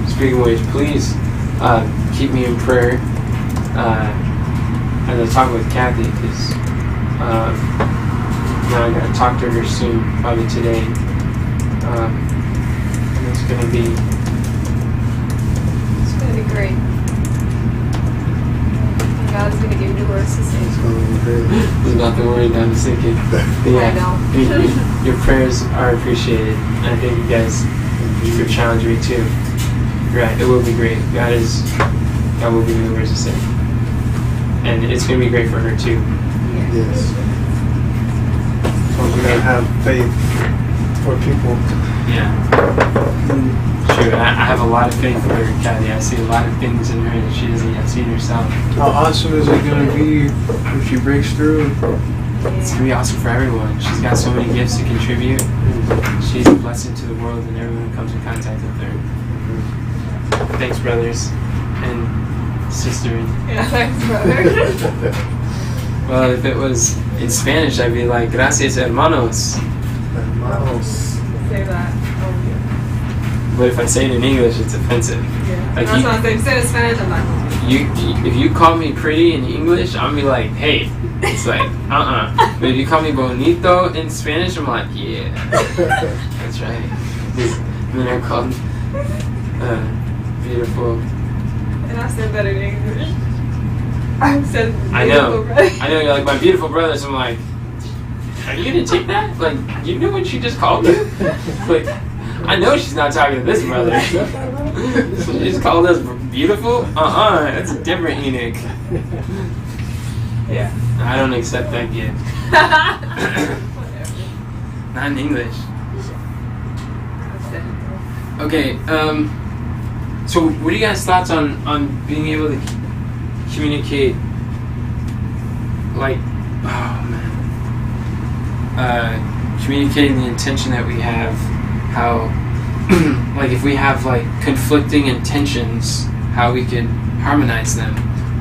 Speaking of which, please keep me in prayer as I talk with Kathy, because now I gotta talk to her soon, probably today. And it's gonna be Great. God's gonna give you words to say. there's nothing worried that I'm thinking. I know. Your prayers are appreciated. And I think you guys could challenge me too. You're right, it will be great. God will give me the words to say. And it's gonna be great for her too. Yes. So we gotta have faith for people. Yeah. True. I have a lot of faith for her, Kathy. I see a lot of things in her that she doesn't yet see in herself. How awesome is it going to be if she breaks through? It's going to be awesome for everyone. She's got so many gifts to contribute. She's a blessing to the world and everyone who comes in contact with her. Thanks, brothers and sister. Yeah, thanks, brother. Well, if it was in Spanish, I'd be like, gracias, hermanos. Hermanos. Say that. But if I say it in English, it's offensive. Yeah. Like That's what I'm saying. Spanish, I'm like, if you call me pretty in English, I'm gonna be like, hey. It's like, But if you call me bonito in Spanish, I'm like, yeah. That's right. And then I called beautiful. and I said better in English. I said I know. beautiful, I know, you're like, my beautiful brothers. I'm like, are you gonna take that? Like, you knew what she just called me? Like, I know she's not talking to this brother. She just called us beautiful? That's a different Enoch. Yeah, I don't accept that gift. Whatever. Not in English. Okay. So, what are you guys' thoughts on being able to communicate? Like, oh man. Communicating the intention that we have, how, like if we have like conflicting intentions, how we could harmonize them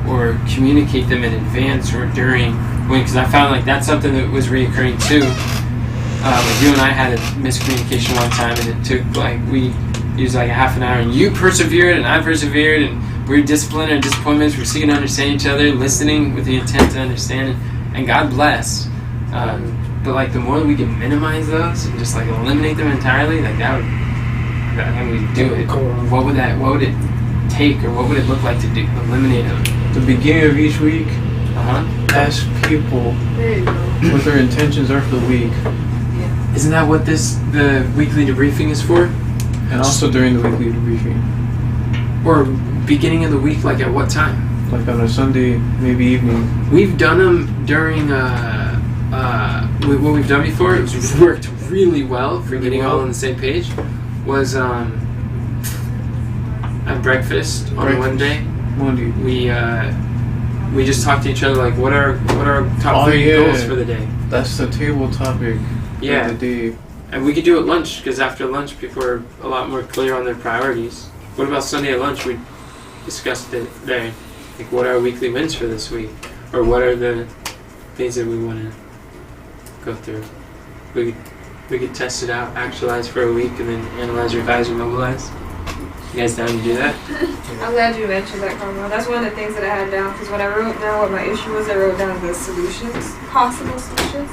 or communicate them in advance or during, because I found like that's something that was reoccurring too. Like you and I had a miscommunication one time and it took like, we used like a half an hour and you persevered and I persevered and we were disciplined or disappointments, we're seeking to understand each other, listening with the intent to understand, and God bless. But like the more we can minimize those and just like eliminate them entirely, like that would, and we do it. What would it take, or what would it look like to eliminate them? The beginning of each week, ask people There you go. what their intentions are for the week, Isn't that what the weekly debriefing is for? and also during the weekly debriefing, Or beginning of the week, like at what time? like on a Sunday, maybe evening. We've done them during what we've done before. It was worked really well for getting all on the same page. Was at breakfast on Monday. We just talked to each other like what are our top 3 goals for the day. That's the table topic Yeah. of the day. And we could do it at lunch, because after lunch people are a lot more clear on their priorities. What about Sunday at lunch? We discussed it there. Like what are our weekly wins for this week? Or what are the things that we want to go through? We could test it out, actualize for a week, and then analyze, revise, and mobilize. You guys down to do that? I'm glad you mentioned that, Carmel. That's one of the things that I had down, because when I wrote down what my issue was, I wrote down the solutions, possible solutions.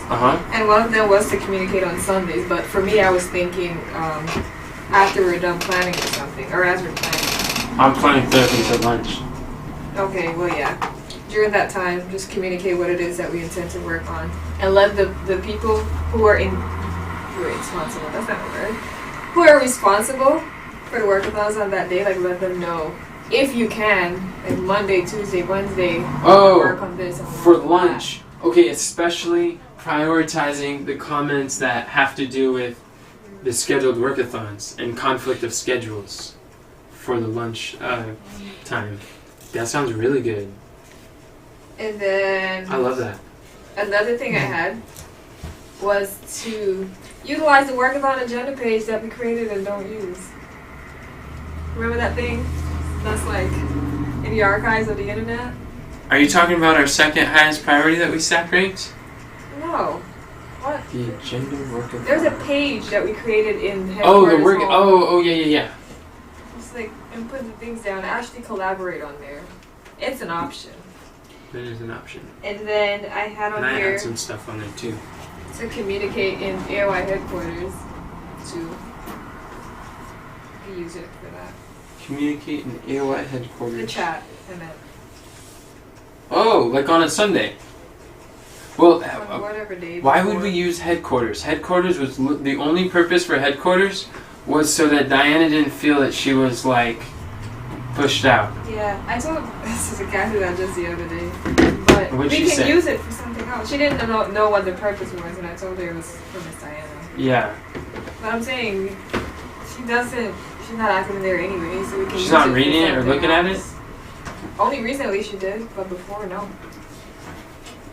And one of them was to communicate on Sundays, but for me, I was thinking after we're done planning or something, or as we're planning. I'm planning Thursdays at lunch. Okay, well, yeah. During that time, just communicate what it is that we intend to work on, and let the people who are responsible, that's not a word, who are responsible for the Work-A-Thons on that day, like let them know, if you can, like Monday, Tuesday, Wednesday, work on this. And For lunch. Okay, especially prioritizing the comments that have to do with the scheduled Work-A-Thons and conflict of schedules for the lunch time. That sounds really good. And then I love that. another thing I had was to utilize the Work-A-Thon agenda page that we created and don't use. Remember that thing? That's like in the archives of the internet? Are you talking about our second highest priority that we stack ranked? No. What? The agenda Work-A-Thon. There's a page that we created in Oh, headquarters. the work. Oh, yeah. Just like and put the things down. Actually collaborate on there. It's an option. That is an option. And then I had on And I here had some stuff on there too. to communicate in AOI headquarters to use it for that. Communicate in AOI headquarters. The chat, I meant. Oh, like on a Sunday. Well, On whatever day. why would before. we use headquarters? Headquarters was the only purpose for headquarters was so that Diana didn't feel that she was like pushed out. Yeah, I told this is a guy who that just the other day, but What'd we she can say? use it for something else. She didn't know what the purpose was, and I told her it was for Miss Diana. Yeah. But I'm saying she doesn't. She's not active in there anyway, so we can. She's use not it for reading it or something looking at it? else. Only recently she did, but before no.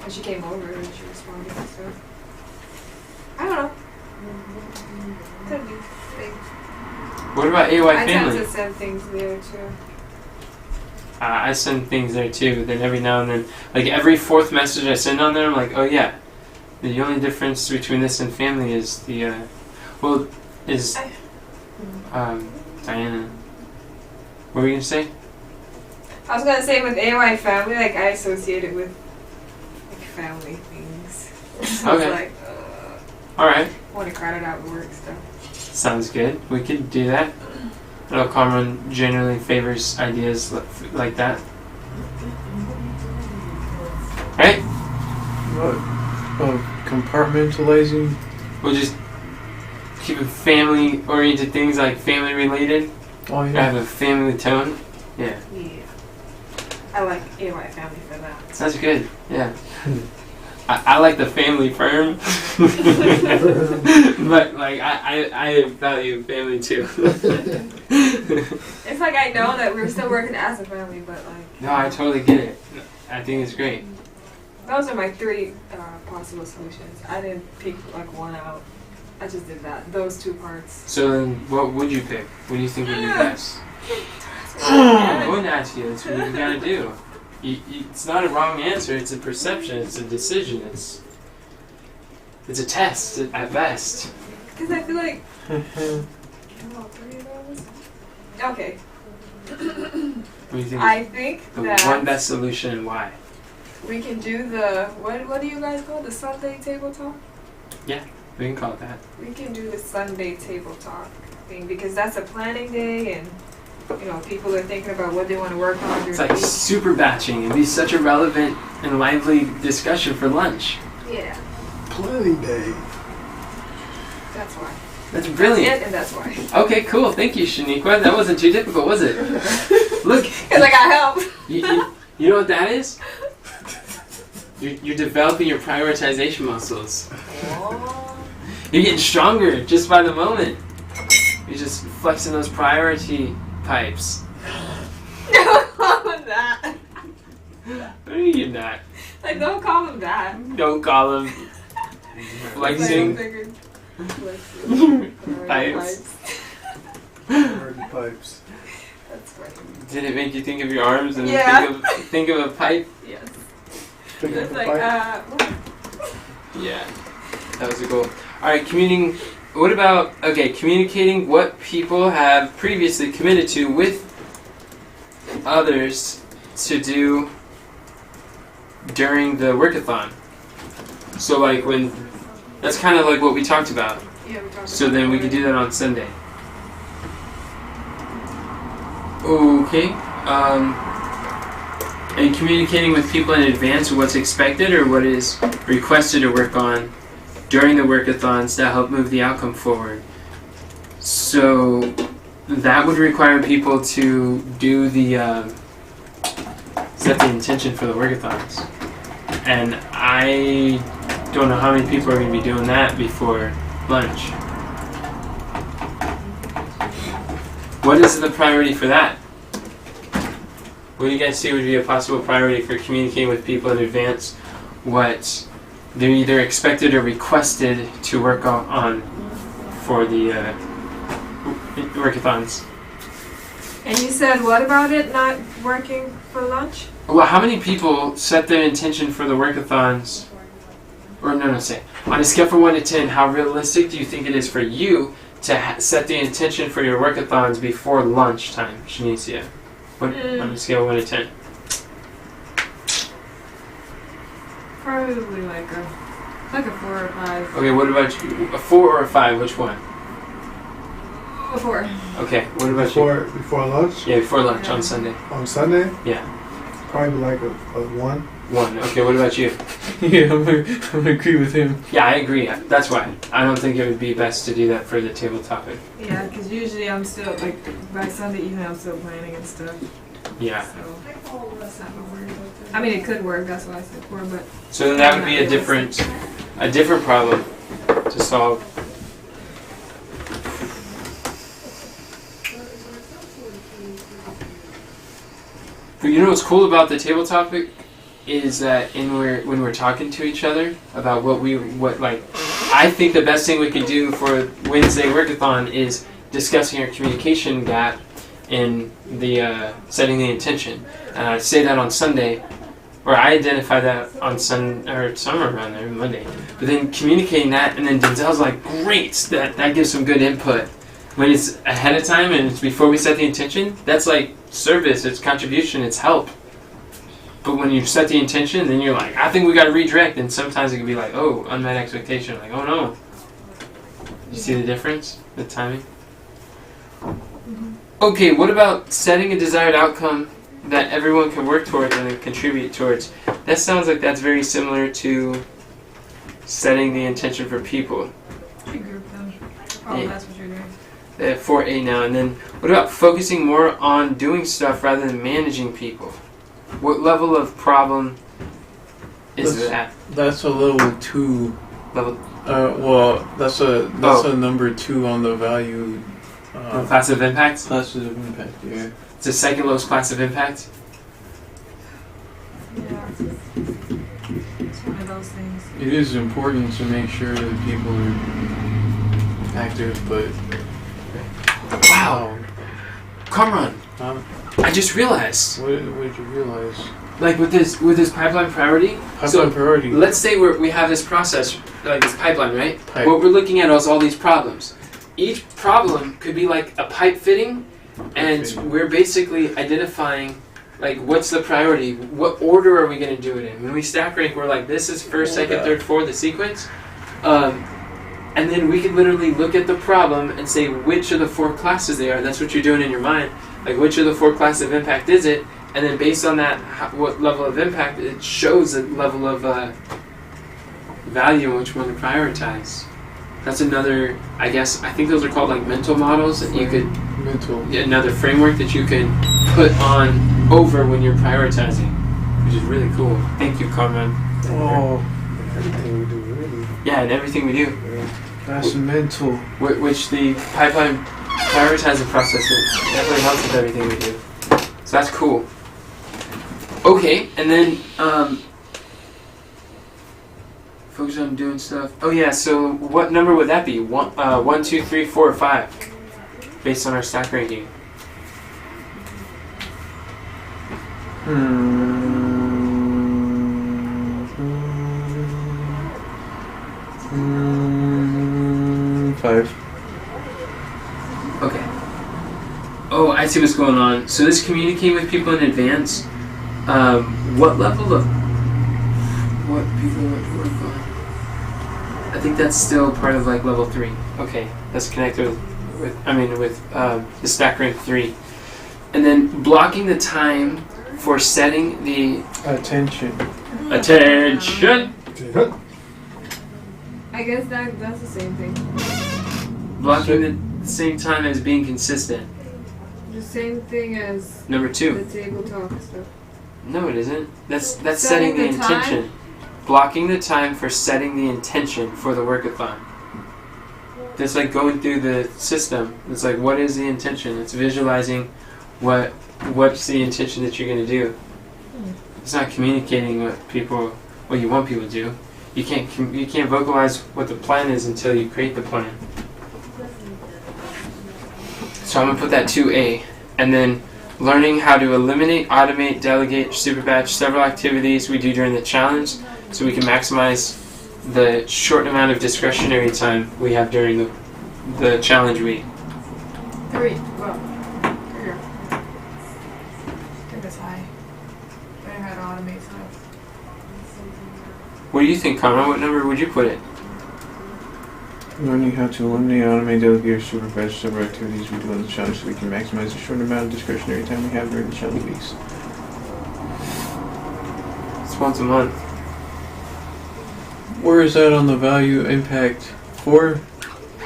When she came over and she responded and stuff. I don't know. Could be. Big. What about AY I tend family? to send things there too. I send things there too. Then every now and then, like every fourth message I send on there, I'm like, oh yeah. The only difference between this and family is the, Diana. What were you gonna say? I was gonna say with AOI family, like I associate it with like family things. So Okay. it's like, Alright. want to crowd it out with work stuff. Sounds good. We could do that. I know Carmen generally favors ideas like that. Right? Compartmentalizing. We'll just keep it family-oriented things, like family-related. Oh Have a family tone. Yeah. Yeah. I like AOI family for that. That's good. Yeah. I like the family firm, but like I value family too. It's like I know that we're still working as a family, but like. No, I totally get it. I think it's great. Those are my 3 possible solutions. I didn't pick like one out. I just did that. Those 2 parts. So then, what would you pick? What do you think would be best? I'm going to ask you. That's what you gotta do. It's not a wrong answer. It's a perception. It's a decision. It's a test at best. Because I feel like. All 3 of those. Okay. What do you think? I think The that one best solution and why? we can do the what do you guys call it? The Sunday table talk? We can call it that. We can do the Sunday table talk thing because that's a planning day and people are thinking about what they want to work on during It's the like week. super batching. It'd be such a relevant and lively discussion for lunch. Yeah, Planning day. that's why. That's brilliant. That's it, and that's why. Okay, cool. Thank you, Shaniqua. That wasn't too difficult, was it? Look, Because I got help. you know what that is? You're developing your prioritization muscles. You're getting stronger just by the moment. You're just flexing those priority pipes. Don't call him that. No, you're not. Like, don't call him that. Don't call them flexing Flexing. pipes. Priority pipes. That's funny. Did it make you think of your arms and Yeah. think of a pipe? Yes. Pick up It's the like, pipe. Yeah, that was a goal. All right, What about communicating what people have previously committed to with others to do during the Work-A-Thon. So like that's kind of like what we talked about. Yeah, we talked So about then we that could do that on Sunday. Okay. And communicating with people in advance what's expected or what is requested to work on during the Work-A-Thons to help move the outcome forward. So that would require people to do set the intention for the Work-A-Thons. And I don't know how many people are going to be doing that before lunch. What is the priority for that? What do you guys see would be a possible priority for communicating with people in advance what they're either expected or requested to work on for the Work-A-Thons? And you said what about it not working for lunch? Well, how many people set their intention for the Work-A-Thons? Or say, on a scale from 1 to 10, how realistic do you think it is for you to set the intention for your Work-A-Thons before lunchtime, Shanicia? On a scale of 1 to 10. Probably like a 4 or 5. Okay, what about you? A 4 or a 5? Which one? A 4. Okay, what about you? Before lunch? Yeah, before lunch on Sunday. On Sunday? Yeah. Probably like a 1. 1. Okay, what about you? Yeah, I'm gonna agree with him. Yeah, I agree. That's why. I don't think it would be best to do that for the table topic. Yeah, because usually I'm still, like, by Sunday evening I'm still planning and stuff. Yeah. So, that's not gonna work. I mean, it could work, that's why I said 4, but... So then that would be a different problem to solve. But you know what's cool about the table topic is that when we're talking to each other about I think the best thing we could do for Wednesday Work-A-Thon is discussing our communication gap in the setting the intention. And I say that on Sunday, or I identify that on or somewhere around there, Monday. But then communicating that, and then Denzel's like, great, that gives some good input. When it's ahead of time and it's before we set the intention, that's like service, it's contribution, it's help. But when you set the intention, then you're like, I think we got to redirect, and sometimes it can be like, oh, unmet expectation, like, oh no. You see the difference, the timing? Okay, what about setting a desired outcome that everyone can work towards and then contribute towards? That sounds like that's very similar to setting the intention for people. Group them. Oh, Yeah. that's what you're doing. 4A now, and then what about focusing more on doing stuff rather than managing people? What level of problem is that That's a level 2. level Well, that's a number 2 on the value. class of impact? Classes of impact, yeah. It's the second lowest class of impact. Yeah. It's one of those things. It is important to make sure that people are active, but Wow. Kamran, Huh? I just realized, What did you realize? like with this pipeline priority. Pipeline priority. Let's say we have this process, like this pipeline, right? Pipe. What we're looking at is all these problems. Each problem could be like a pipe fitting, and fitting. we're basically identifying like what's the priority, what order are we going to do it in. When we stack rank, we're like, this is first, second, third, fourth, the sequence. And then we could literally look at the problem and say which of the 4 classes they are. That's what you're doing in your mind. Like, which of the 4 classes of impact is it? And then based on that, what level of impact, it shows the level of value in which one to prioritize. That's another, I think those are called like mental models that you could, another framework that you could put on over when you're prioritizing, which is really cool. Thank you, Carmen. Oh, Everything we do, really. Yeah, and everything we do. that's mental. Which the pipeline prioritizing process definitely helps with everything we do. So that's cool. Okay, and then focus on doing stuff. Oh yeah, so what number would that be? 1, 2, 3, 4, or 5, based on our stack ranking. 5. Okay. Oh, I see what's going on. So this communicating with people in advance. What level of what people want to work on? I think that's still part of like level 3. Okay, that's connected with the stack rank 3, and then blocking the time for setting the Attention. attention. I guess that's the same thing. Blocking the same time as being consistent. The same thing as Number the 2. table talk stuff. No, it isn't. That's setting Setting the the time? intention. Blocking the time for setting the intention for the work-a-thon. It's like going through the system. It's like, what is the intention? It's visualizing what's the intention that you're going to do. It's not communicating what you want people to do. You can't vocalize what the plan is until you create the plan. So I'm going to put that 2A. And then learning how to eliminate, automate, delegate, superbatch several activities we do during the challenge so we can maximize the short amount of discretionary time we have during the challenge week. 3. Well, here. I think that's high. Better how to automate stuff. What do you think, Conrad? What number would you put it? Learning how to eliminate, automate, delegate, or supervise several activities we do on the challenge so we can maximize the short amount of discretionary time we have during the challenge weeks. It's once a month. Where is that on the value impact? 4?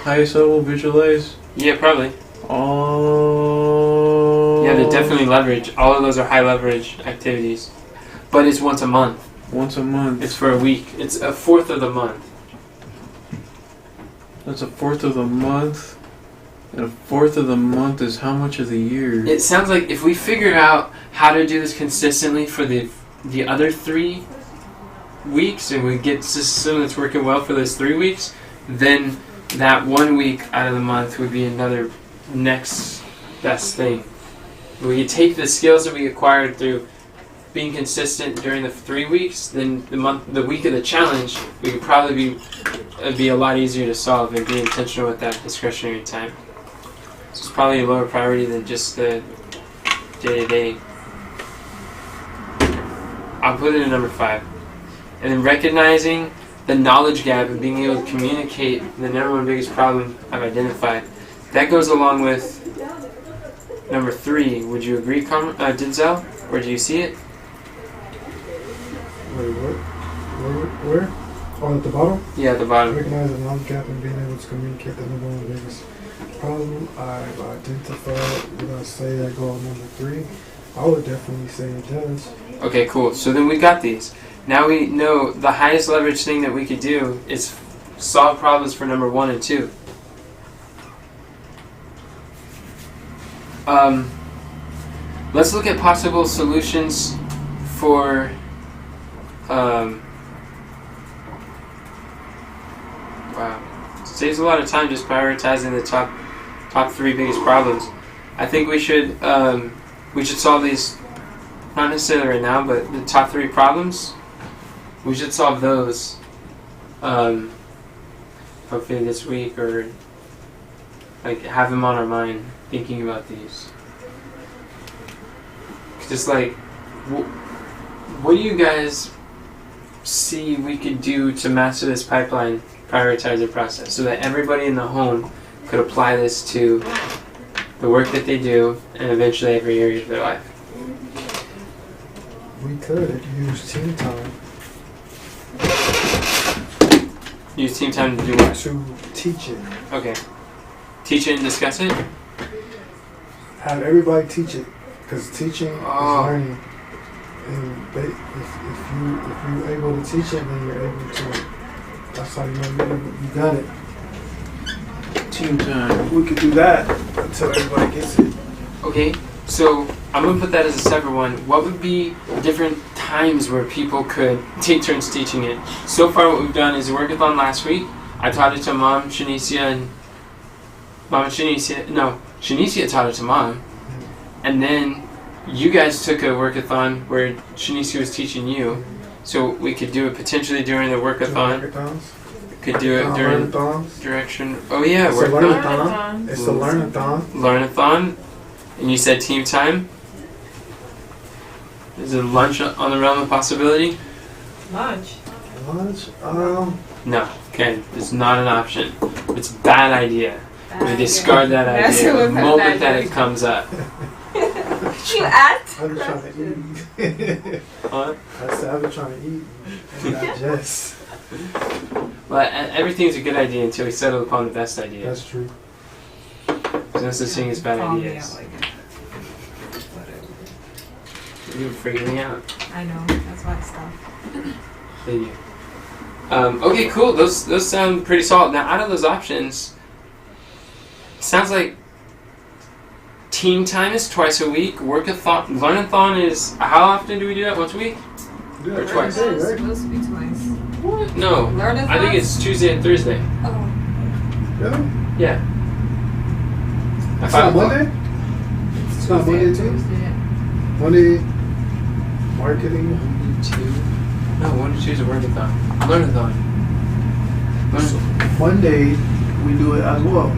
Highest level, visualize? Yeah, probably. Oh. Yeah, they're definitely leverage. All of those are high leverage activities. But it's once a month. Once a month. It's for a week. It's a fourth of the month. That's a fourth of the month. And a fourth of the month is how much of the year? It sounds like if we figured out how to do this consistently for the other 3 weeks, and we get a system that's working well for those 3 weeks, then that 1 week out of the month would be another next best thing. We could take the skills that we acquired through being consistent during the 3 weeks, then the week of the challenge, we could probably be a lot easier to solve and be intentional with that discretionary time. So it's probably a lower priority than just the day-to-day. I'll put it in number 5. And then recognizing the knowledge gap and being able to communicate the number one biggest problem I've identified. That goes along with number 3. Would you agree, Denzel? Or do you see it? Wait, what? Where? Oh, at the bottom? Yeah, at the bottom. Recognize the knowledge gap and being able to communicate the number one biggest problem I've identified. Would I say that go on number 3? I would definitely say it does. Okay, cool. So then we got these. Now we know the highest leverage thing that we could do is solve problems for number 1 and 2. Let's look at possible solutions for wow. Saves a lot of time just prioritizing the top 3 biggest problems. I think we should solve these, not necessarily right now, but the top 3 problems. We should solve those hopefully this week, or like have them on our mind thinking about these. Just like, what do you guys see we could do to master this pipeline prioritizer process so that everybody in the home could apply this to the work that they do and eventually every area of their life? We could use team time Use team time to do what? to teach it. Okay. Teach it and discuss it? Have everybody teach it, because teaching is Oh. learning. And if you're able to teach it, then you're able to. That's how you know you got it. Team time. We could do that until everybody gets it. Okay, so I'm going to put that as a separate one. What would be different times where people could take turns teaching it? So far what we've done is a work-a-thon last week. I taught it to Mom, Shanicia, and Shanicia taught it to Mom. And then you guys took a work-a-thon where Shanicia was teaching you. So we could do it potentially during the work-a-thon. Work-a-thons. Could do it during Learn-a-thons. direction. Oh yeah, It's a work-a-thon. learn-a-thon. It's a learn-a-thon. Learn-a-thon. And you said team time. Is it lunch on the realm of possibility? Lunch. Lunch. No. Okay, it's not an option. It's a bad idea. We discard that That's idea the what moment bad that idea. it comes up. You act. I'm just trying to eat. Huh? I said I've been trying to eat and digest. Well, everything's a good idea until we settle upon the best idea. That's true. There's no such thing as bad Call me ideas. out like that. Whatever. You're freaking me out. I know. That's why I stopped. Thank you. Okay, cool. Those sound pretty solid. Now, out of those options, sounds like team time is twice a week. Work-a-thon, learn-a-thon is, how often do we do that? Once a week? Yeah, Or twice. every day, It's right? supposed to be twice. What? No. Learn-a-thon? I think it's Tuesday and Thursday. Oh. Really? Yeah. At It's 5 not o'clock. Monday? It's not Monday too? Monday marketing. No, 1 to 2 is a work-a-thon. Learn-a-thon. Monday we do it as well.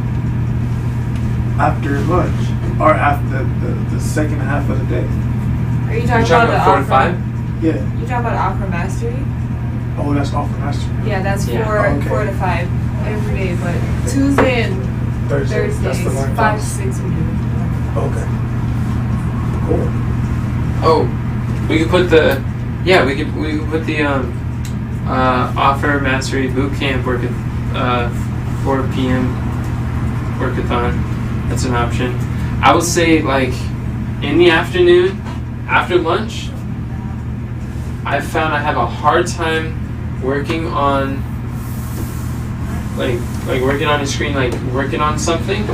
After lunch. Or after the second half of the day. Are you You're talking talking about about 4 to the 5? Yeah. You talking about offer mastery? Oh, that's all for mastery. Yeah, that's Yeah. 4 Okay. 4 to 5 every day, but Tuesday and Thursday. That's the Thursdays learn 5 to class. 6 we do. Okay. Cool. Oh, we could put the put the offer mastery boot camp work at 4 p.m. work-a-thon. That's an option. I would say like in the afternoon after lunch. I've found I have a hard time working on like working on a screen, like working on something.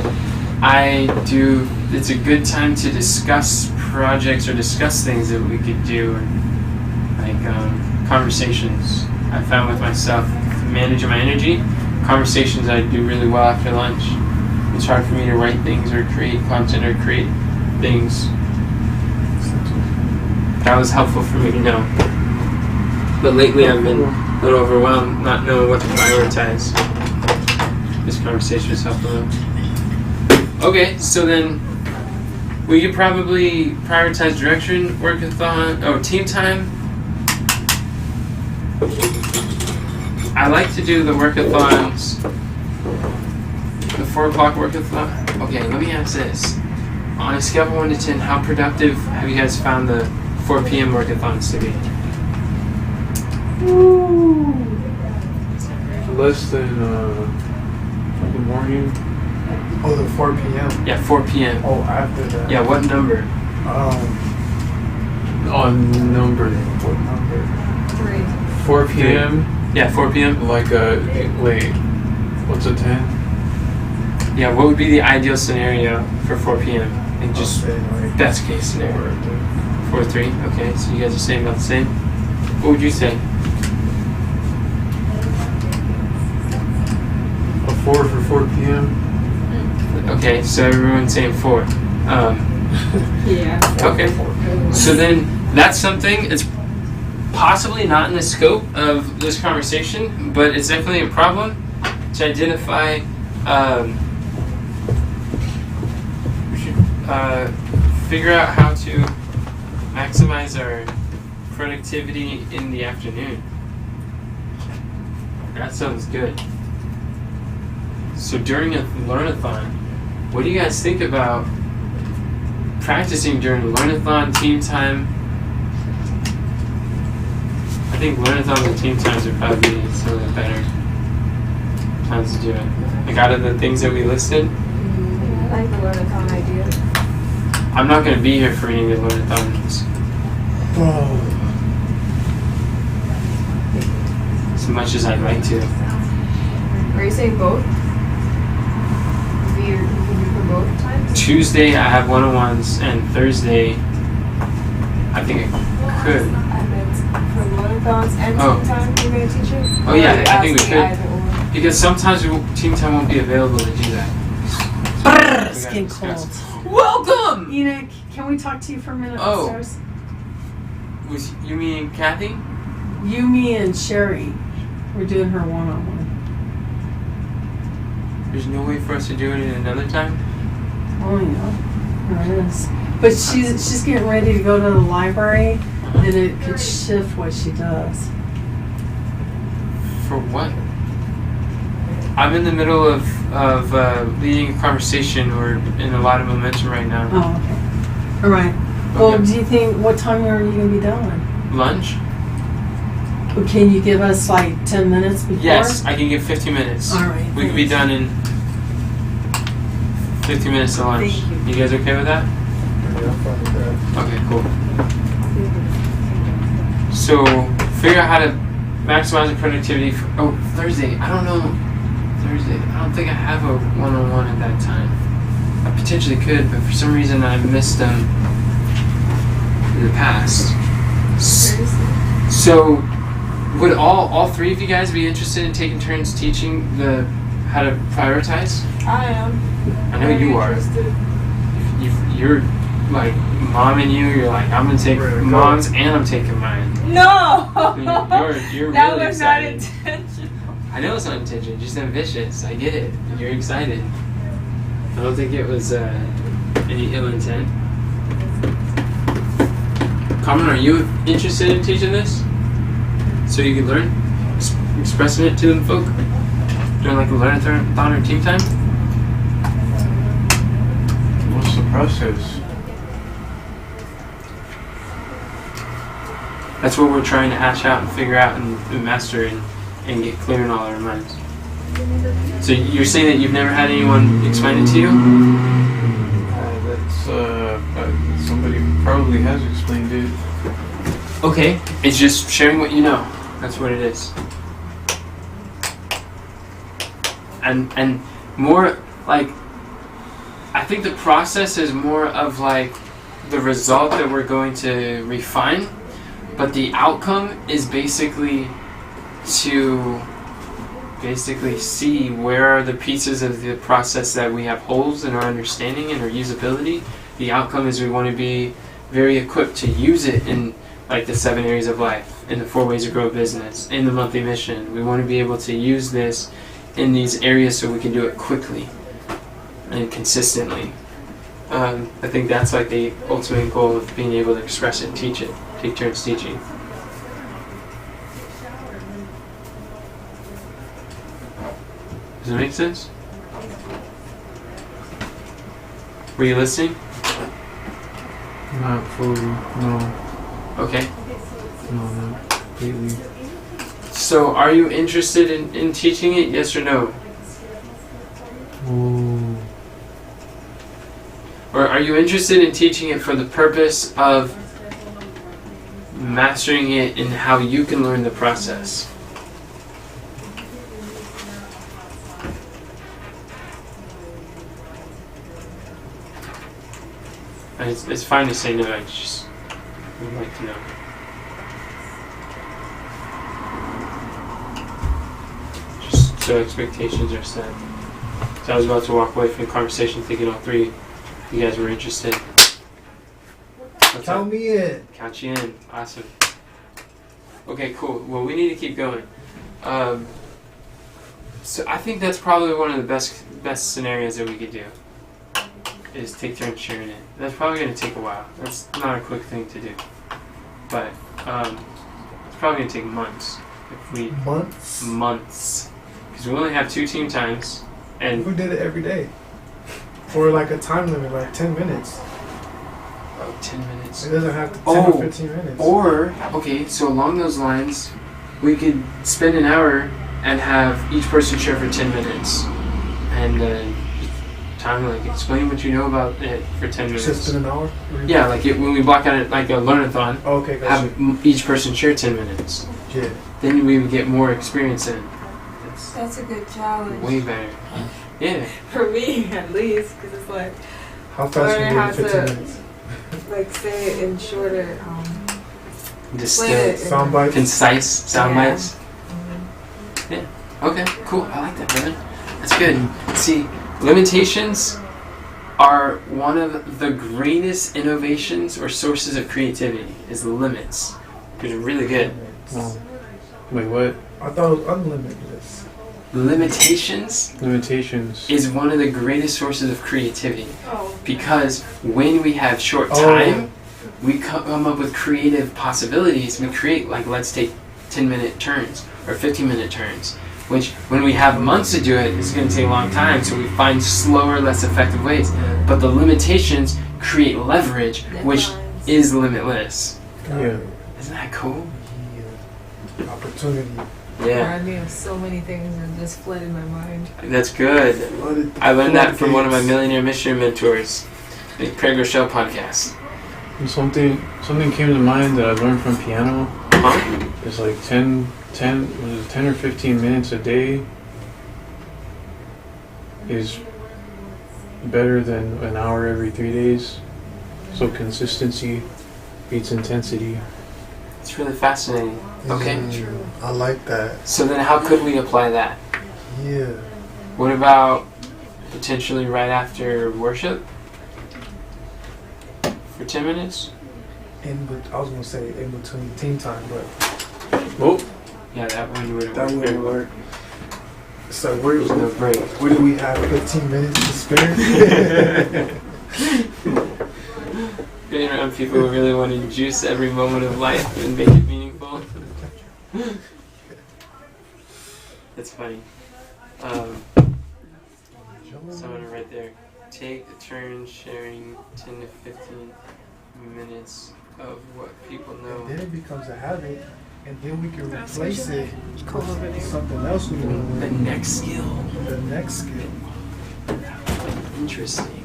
It's a good time to discuss projects or discuss things that we could do, like conversations. I found with myself, managing my energy, conversations I do really well after lunch. It's hard for me to write things or create content or create things. That was helpful for me to know. But lately I've been a little overwhelmed, not knowing what to prioritize. This conversation is helpful. Okay, so then we could probably prioritize direction, work-a-thon, team time. I like to do the work-a-thons, the 4 o'clock work-a-thon. Okay, let me ask this. On a scale of 1 to 10, how productive have you guys found the 4 p.m. work-a-thons to be? Less than the morning. Oh, the 4 p.m. Yeah, 4 p.m. Oh, after that. Yeah, what number? On number. What number? 3. 4 p.m. Yeah, 4 p.m. Like wait, what's a 10? Yeah, what would be the ideal scenario for 4 p.m.? And just I'll say, like, best case scenario. 4-3. Okay, so you guys are saying about the same. What would you say? A 4 for 4 p.m. Okay, so everyone's saying 4. Yeah. Okay. So then that's something. It's possibly not in the scope of this conversation, but it's definitely a problem to identify. We should figure out how to maximize our productivity in the afternoon. That sounds good. So during a learn-a-thon, what do you guys think about practicing during learn-a-thon, team time? I think learn-a-thons and team times would probably be some of the better times to do it. Like out of the things that we listed, I like the learn-a-thon idea. I'm not going to be here for any of the learn-a-thons as much as I'd like to. Are you saying both? You can do for both times? Tuesday I have one-on-ones, and Thursday I think I could. I meant for learn-a-thons and Oh. team time, you're going to teach it? Oh, yeah, Or you're I think we asking could. either or? Because sometimes team time won't be available to do that. It's getting cold. Welcome! Enoch, can we talk to you for a minute Oh. upstairs? Was you mean Kathy? You, me, and Sherry. We're doing her one-on-one. There's no way for us to do it at another time? Oh, yeah, there is. But she's getting ready to go to the library, and it could shift what she does. For what? I'm in the middle of leading a conversation. We're in a lot of momentum right now. Oh, okay. All right. Well, Okay. do you think, what time are you going to be done? Lunch? Well, can you give us like 10 minutes before? Yes, I can give 15 minutes. All right. We can be thanks. done in 15 minutes to lunch. Thank You guys okay with that? Yeah, I'm fine with that. Okay, cool. So, figure out how to maximize the productivity for, Thursday. I don't know. Thursday. I don't think I have a one-on-one at that time. I potentially could, but for some reason I missed them in the past. So, would all three of you guys be interested in taking turns teaching how to prioritize? I am. I know you are. Interested. You're like mom and you're like, I'm gonna take We're gonna go. mom's and I'm taking mine. No! You're That really was not excited. intentional. I know it's not intentional, just ambitious. I get it. You're excited. I don't think it was any ill intent. Carmen, are you interested in teaching this? So you can learn? Expressing it to them folk? Doing like a learn-a-thon or team time? What's the process? That's what we're trying to hash out and figure out and master and get clear in all our minds. So you're saying that you've never had anyone explain it to you? That's somebody probably has explained it. Okay, it's just sharing what you know. That's what it is. And more like, I think the process is more of like the result that we're going to refine, but the outcome is basically to see where are the pieces of the process that we have holes in our understanding and our usability. The outcome is we want to be very equipped to use it in like the 7 areas of life, in the 4 ways to grow a business, in the monthly mission. We want to be able to use this in these areas so we can do it quickly and consistently. I think that's like the ultimate goal of being able to express it and teach it, take turns teaching. Does it make sense? Were you listening? Not fully. No. Okay. No, not completely. So are you interested in teaching it, yes or no? Ooh. Or are you interested in teaching it for the purpose of mastering it and how you can learn the process. And it's fine to say no, I just would like to know. Just so expectations are set. So I was about to walk away from the conversation thinking all three of you guys were interested. What's Count up? me in. Count you in. Awesome. Okay, cool. Well, we need to keep going. So I think that's probably one of the best scenarios that we could do. Is take turns sharing it. That's probably going to take a while. That's not a quick thing to do. But it's probably going to take months. If we months. Because we only have 2 team times. And we did it every day. For like a time limit, like 10 minutes. oh, 10 minutes. It doesn't have to 10 or 15 minutes. Or, okay, so along those lines, we could spend an hour and have each person share for 10 minutes. And time, like, explain what you know about it for 10 minutes. Just in an hour? Yeah, like when we block out like a learn-a-thon, Okay, gotcha. have each person share 10 minutes. Yeah. Then we would get more experience in. That's a good challenge. Way better. Yeah. For me, at least, because it's like, How fast can you do Learn it in how 15 to- minutes? like say it in shorter, Distilled, Sound bites? concise sound Yeah. bites. Yeah. Okay, cool. I like that, brother. That's good. See, limitations are one of the greatest innovations or sources of creativity, is limits. They're really good. Oh. Wait, what? I thought it was unlimitless. Limitations Limitations. is one of the greatest sources of creativity. Oh. Because when we have short Oh. time, we come up with creative possibilities. We create, like, let's take 10-minute turns or 15-minute turns, which when we have months to do it, it's going to take a long time, so we find slower, less effective ways. But the limitations create leverage, which is limitless. Yeah. Isn't that cool? Yeah. Opportunity. Yeah, Remind me of so many things and just fled in my mind. that's good. I learned that from one of my millionaire missionary mentors, the Craig Rochelle podcast. And something came to mind that I learned from piano. Huh? It's like 10 or 15 minutes a day is better than an hour every 3 days. So consistency beats intensity. It's really fascinating. Okay. I like that. So then how could we apply that? Yeah. What about potentially right after worship? For 10 minutes? I was gonna say in between team time, but Oh, Yeah, that one wouldn't that work. wouldn't work. So There's no break. where do we have 15 minutes to spare? Being around people who really want to juice every moment of life and make it meaningful. That's funny. Someone right there. Take a turn sharing 10 to 15 minutes of what people know. And then it becomes a habit, and then we can That's replace what you it Cool over with there. something else we The learn. next skill. The next skill. Interesting.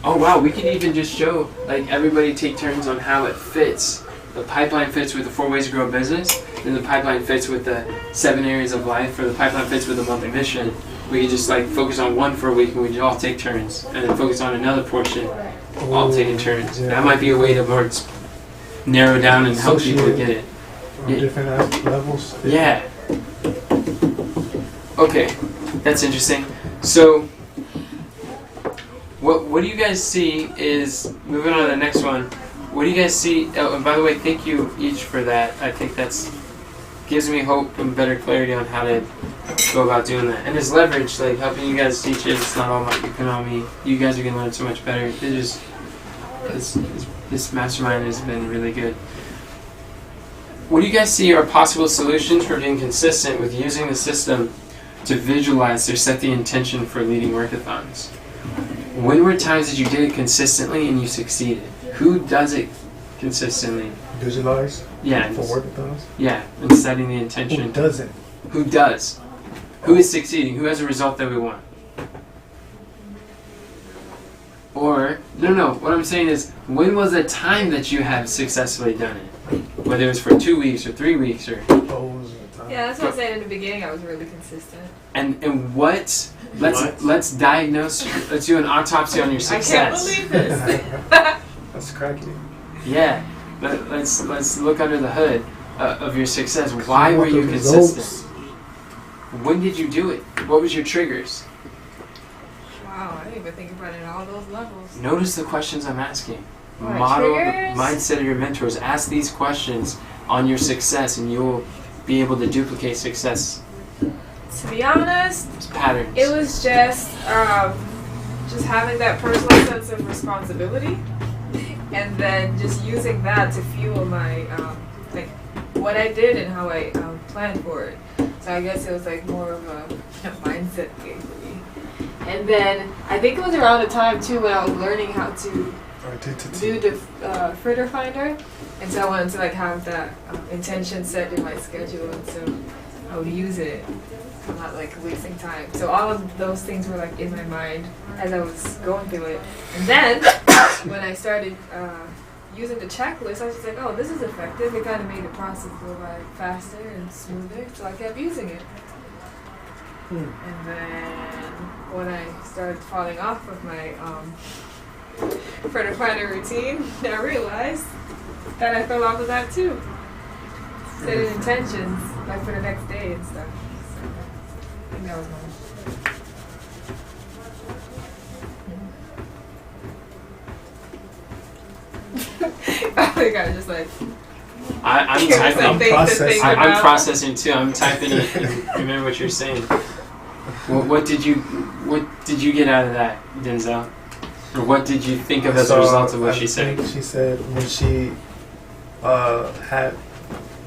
Oh wow, we can even just show, like, everybody take turns on how it fits. The pipeline fits with the 4 ways to grow a business, then the pipeline fits with the 7 areas of life, or the pipeline fits with the monthly mission. We could just, like, focus on one for a week and we all take turns, and then focus on another portion, all taking turns. Yeah. That might be a way to more narrow down and help people get it. From Yeah. different levels. Yeah. Okay, that's interesting. So, what do you guys see is, moving on to the next one, what do you guys see, oh, and by the way, thank you each for that. I think that's, gives me hope and better clarity on how to go about doing that. And it's leverage, like, helping you guys teach it. It's not all my, depend on me. You guys are going to learn so much better. It is, this mastermind has been really good. What do you guys see are possible solutions for being consistent with using the system to visualize or set the intention for leading work-a-thons? When were times that you did it consistently and you succeeded? Who does it consistently? Visualize Yeah. for work-a-thons. Yeah, and setting the intention. Who doesn't? Who does? Who is succeeding? Who has a result that we want? Or, No. What I'm saying is, when was a time that you have successfully done it? Whether it was for 2 weeks or 3 weeks or. Yeah, that's what I'm saying. In the beginning, I was really consistent. And what? Let's diagnose. Let's do an autopsy on your success. I can't believe this. That's cracky. Yeah. Let's look under the hood of your success. Why were you consistent? When did you do it? What was your triggers? Wow, I didn't even think about it at all those levels. Notice the questions I'm asking. What, Model the triggers? mindset of your mentors. Ask these questions on your success, and you'll be able to duplicate success. To be honest, It's patterns. it was just having that personal sense of responsibility, and then just using that to fuel my like what I did and how I planned for it. So I guess it was like more of a mindset thing for me. And then I think it was around the time too when I was learning how to do the fritter finder, and so I wanted to like have that intention set in my schedule, and so I would use it. I'm not like wasting time. So all of those things were like in my mind as I was going through it. And then when I started using the checklist, I was just like, oh, this is effective. It kind of made the process go by faster and smoother. So I kept using it. And then when I started falling off of my fritter finder routine, I realized that I fell off of that too. Setting intentions like for the next day and stuff. I think that was mine. I think I was just like. I'm here's typing. something to think I'm about. processing too. I'm typing it. Remember what you're saying. What did you get out of that, Denzel? Or what did you think of as a result of what she said? She said when she had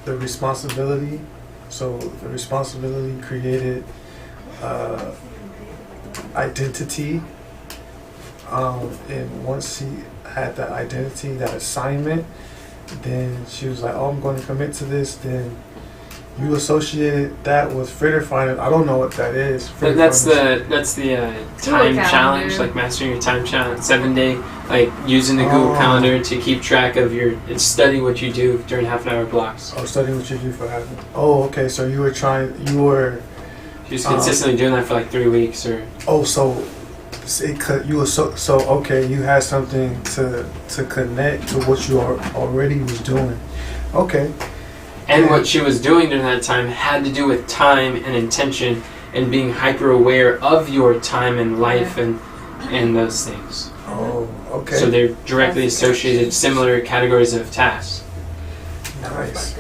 the responsibility, so the responsibility created identity, and once she had that identity, that assignment, then she was like, oh, I'm going to commit to this. Then you associated that with fritter finder. I don't know what that is. That's the time Calendar. challenge, like mastering your time challenge, 7-day, like using the Google Calendar to keep track of and study what you do during half-an-hour blocks. Oh, studying what you do for half. Oh, okay. So you were She was consistently doing that for like 3 weeks or. Oh, so you were so okay. You had something to connect to what you already was doing. Okay. And what she was doing during that time had to do with time and intention and being hyper aware of your time and life and those things. Oh, okay. So they're directly associated, similar categories of tasks. Nice.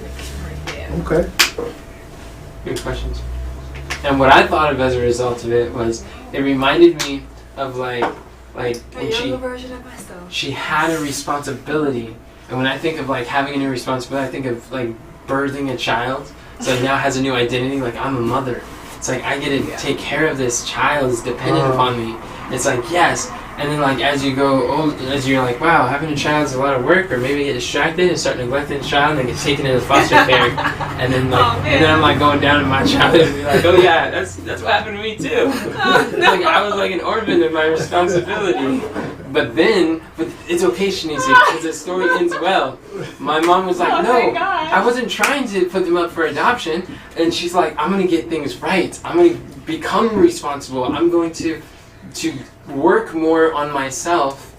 Yeah. Okay. Good questions. And what I thought of as a result of it was it reminded me of like A when younger version of myself. she had a responsibility, and when I think of like having a new responsibility, I think of like birthing a child. So it now has a new identity. Like I'm a mother. It's like I get to take care of this child. It's dependent upon me. It's like yes. And then like as you go old, as you're like wow, having a child is a lot of work, or maybe you get distracted and start neglecting the child and they get taken into foster care. And then like and then I'm like going down to my childhood and be like, oh yeah, that's what happened to me too. Like I was like an orphan of my responsibility. But it's okay, Shanice, because the story ends well. My mom was like, no, I wasn't trying to put them up for adoption. And she's like, I'm going to get things right. I'm going to become responsible. I'm going to work more on myself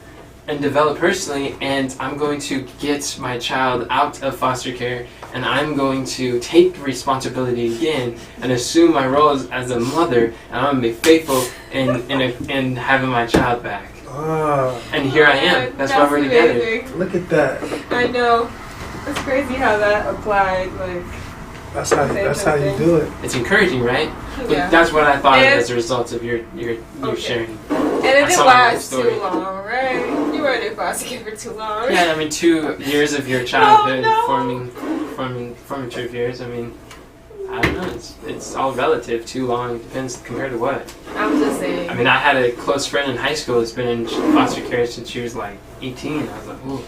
and develop personally. And I'm going to get my child out of foster care. And I'm going to take responsibility again and assume my role as a mother. And I'm going to be faithful in having my child back. And here I am. That's why we're together. Amazing. Look at that. I know. It's crazy how that applied. Like That's how you do it. It's encouraging, right? But yeah. that's what I thought of as a result of your sharing. And it I didn't saw last the story. too long, right? You weren't in foster care for too long. Yeah, I mean 2 years of your childhood Oh, forming formative years. I mean, I don't know. It's all relative. Too long depends compared to what. I'm just saying. I mean, I had a close friend in high school that's been in foster care since she was like 18. I was like, ooh.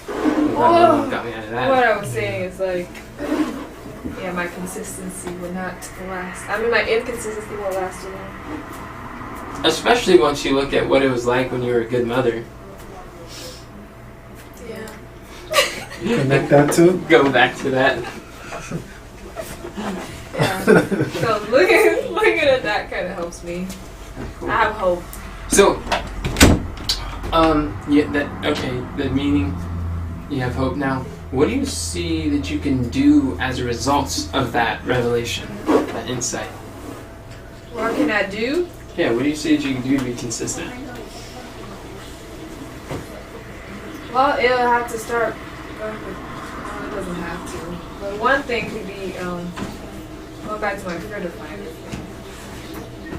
I'm glad my mom got me out of that. What I was saying is like, yeah, my consistency will not last. I mean, my inconsistency won't last too long. Especially once you look at what it was like when you were a good mother. Connect that too. Go back to that. Yeah. So looking at that kind of helps me. I have hope. So, yeah, the meaning, you have hope now. What do you see that you can do as a result of that revelation, that insight? What can I do? Yeah, what do you see that you can do to be consistent? Well, it'll have to start. It doesn't have to. But one thing could be going back to my creative finder thing.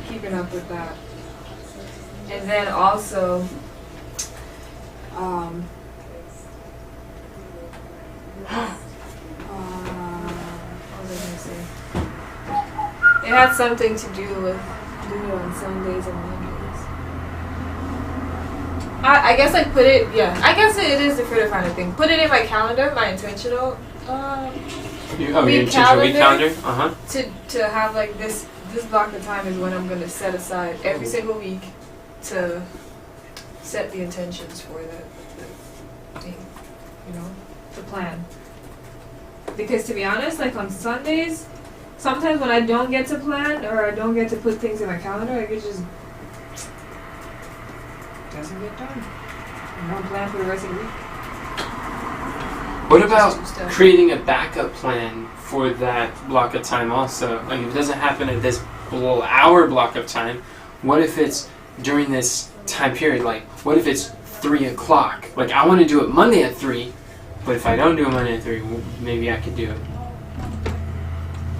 Keeping up with that. And then also, what was I going to say? It had something to do with doing it on Sundays and Mondays. I guess I put it, I guess it is the creative finder thing. Put it in my calendar, my intentional Your intentional week calendar? Uh-huh. To have like this block of time is when I'm going to set aside every single week to set the intentions for the thing, the plan. Because to be honest, like on Sundays, sometimes when I don't get to plan or I don't get to put things in my calendar, I could just doesn't get done. I don't plan for the rest of the week. What about creating a backup plan for that block of time also? Like if it doesn't happen at this hour block of time, what if it's during this time period? Like what if it's 3 o'clock? Like I want to do it Monday at 3, but if I don't do it Monday at 3, well, maybe I could do it.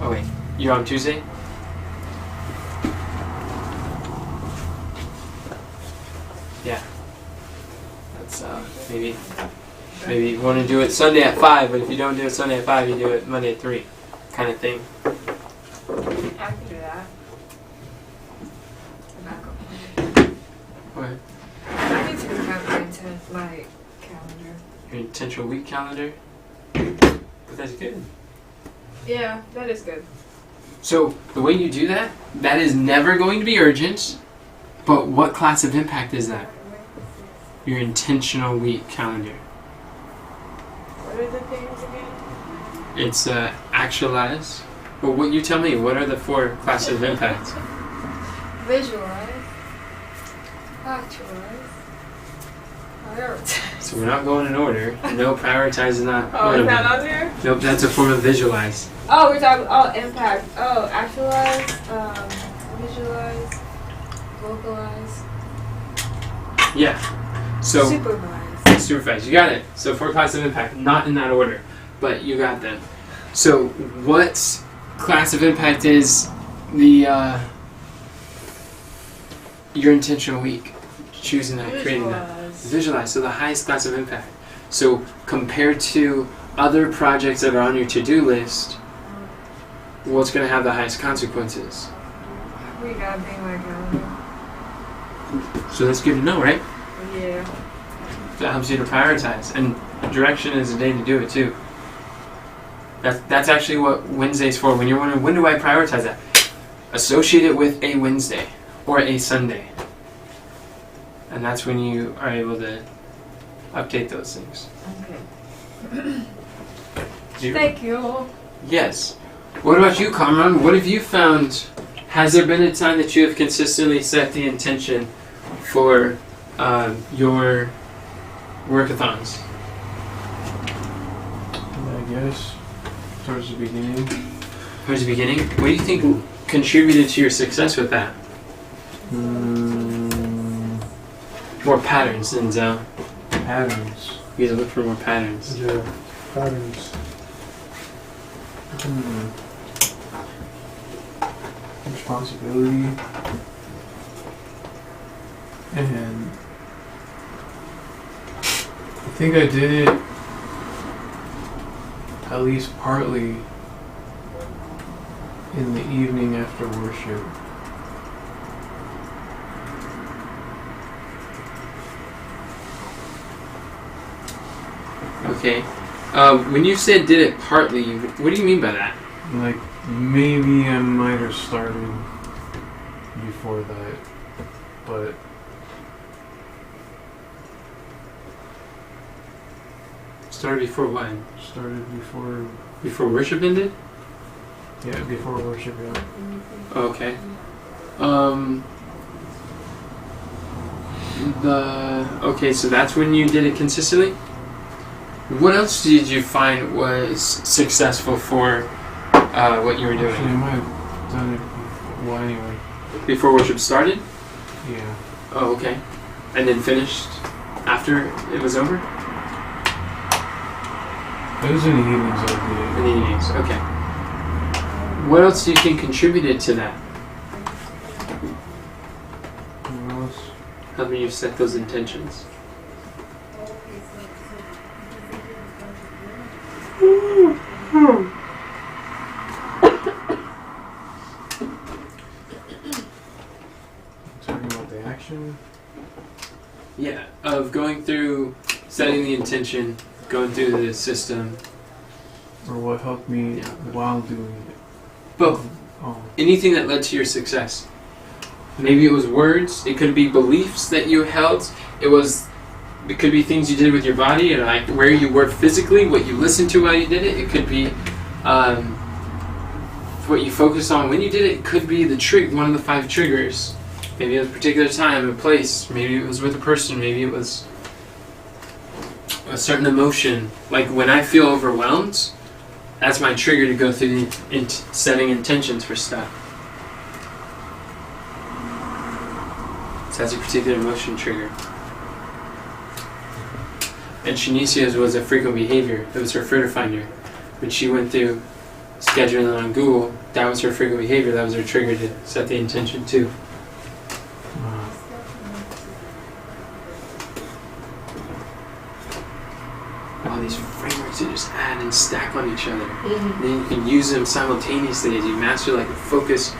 Oh wait, you're on Tuesday? Yeah. That's maybe you want to do it Sunday at 5, but if you don't do it Sunday at 5, you do it Monday at 3, kind of thing. I can do that. A backup plan. Okay. I need to have my calendar. Your intentional week calendar. But that's good. Yeah, that is good. So the way you do that, that is never going to be urgent. But what class of impact is that? Your intentional week calendar. What are the things again? It's actualize. Well, what you tell me? What are the 4 classes of impact? Visualize. Actualize. Prioritize. So we're not going in order. No, prioritize is not. Oh, is that on there? Nope, that's a form of visualize. Oh, we're talking. Oh, impact. Oh, actualize. Visualize. Vocalize. Yeah. So Supervise. supervise. You got it. So 4 classes of impact, not in that order, but you got them. So what class of impact is the your intentional week? Choosing that, creating that. Visualize. So the highest class of impact. So compared to other projects that are on your to-do list, what's going to have the highest consequences? We gotta be my calendar. So that's good to know, right? Yeah. That helps you to prioritize. And direction is a day to do it too. That's actually what Wednesday's for. When you're wondering, when do I prioritize that? Associate it with a Wednesday or a Sunday. And that's when you are able to update those things. Okay. Do Thank you. Yes. What about you, Kamran? What have you found? Has there been a time that you have consistently set the intention for your Work-A-Thons? I guess towards the beginning. Towards the beginning? What do you think contributed to your success with that? More patterns than Patterns. you gotta look for more patterns. Yeah, patterns. Responsibility. And I think I did it at least partly in the evening after worship. Okay. When you said did it partly, what do you mean by that? Like, maybe I might have started before that, but Started before what? Started before, Before worship ended? yeah, before worship, yeah. Okay. Okay, so that's when you did it consistently? What else did you find was successful for what you were Actually, I doing? might have done it before, well, anyway, Before worship started? yeah. Oh, okay. And then finished after it was over? It was in the evenings I did In the evenings, okay. What else do you think contributed to that? What else? Helping you set those intentions? Talking about the action. Yeah, of going through, setting the intention, going through the system. Or what helped me Yeah. while doing it. Both. Oh, Anything that led to your success. Maybe it was words, it could be beliefs that you held, it could be things you did with your body, and like where you were physically, what you listened to while you did it. It could be what you focused on when you did it. It could be one of the 5 triggers. Maybe it was a particular time, a place. Maybe it was with a person. Maybe it was a certain emotion. Like when I feel overwhelmed, that's my trigger to go through setting intentions for stuff. So that's a particular emotion trigger. And Shanicia's was a frequent behavior. It was her fritter finder. When she went through scheduling on Google, that was her frequent behavior. That was her trigger to set the intention too. All these frameworks to just add and stack on each other. And then you can use them simultaneously as you master like the focus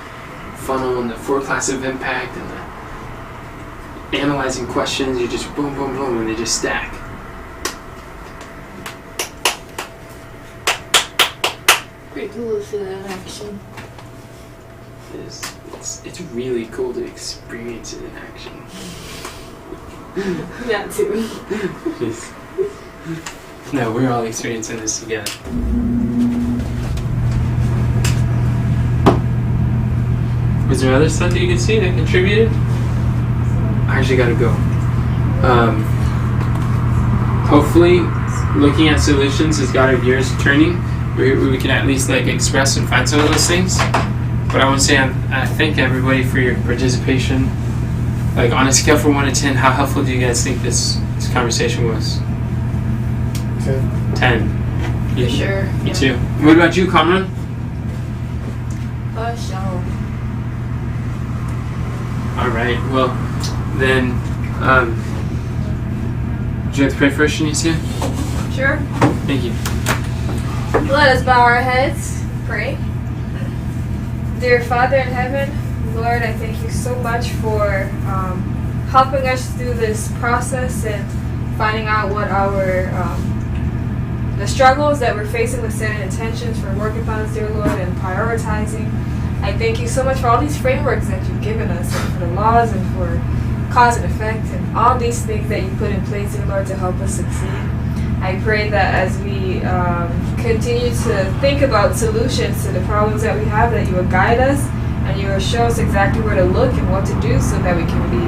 funnel and the 4 classes of impact and the analyzing questions. You just boom, boom, boom, and they just stack. Pretty cool to see that in action. It's really cool to experience it in action. That too. Just- No, we're all experiencing this together. Was there other stuff that you can see that contributed? I actually gotta go. Hopefully, looking at solutions has got our gears turning. We can at least like express and find some of those things. But I want to say I thank everybody for your participation. Like on a scale from 1 to 10, how helpful do you guys think this conversation was? 10. 10. For sure. Me too. What about you, Cameron? For sure. All right. Well, then, would you like to pray first, Shanicia? Sure. Thank you. Let us bow our heads, pray. Dear Father in heaven, Lord, I thank you so much for helping us through this process and finding out what the struggles that we're facing with setting intentions for Work-A-Thons, dear Lord, and prioritizing. I thank you so much for all these frameworks that you've given us, and for the laws and for cause and effect, and all these things that you put in place, dear Lord, to help us succeed. I pray that as we continue to think about solutions to the problems that we have, that you will guide us and you will show us exactly where to look and what to do so that we can be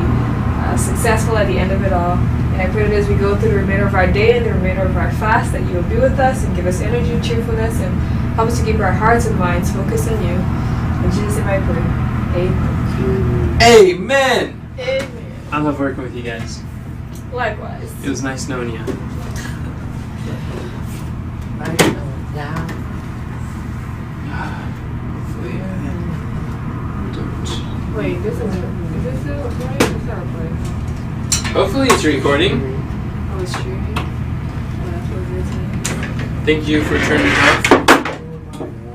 successful at the end of it all. And I pray that as we go through the remainder of our day and the remainder of our fast, that you will be with us and give us energy and cheerfulness and help us to keep our hearts and minds focused on you. In Jesus' name I pray. Amen. Amen! Amen. I love working with you guys. Likewise. It was nice knowing you. Hopefully, don't. Wait, is this still recording? It's not recording. Hopefully, it's recording. Oh, it's streaming? Oh, that's what it is. Thank you for turning it off.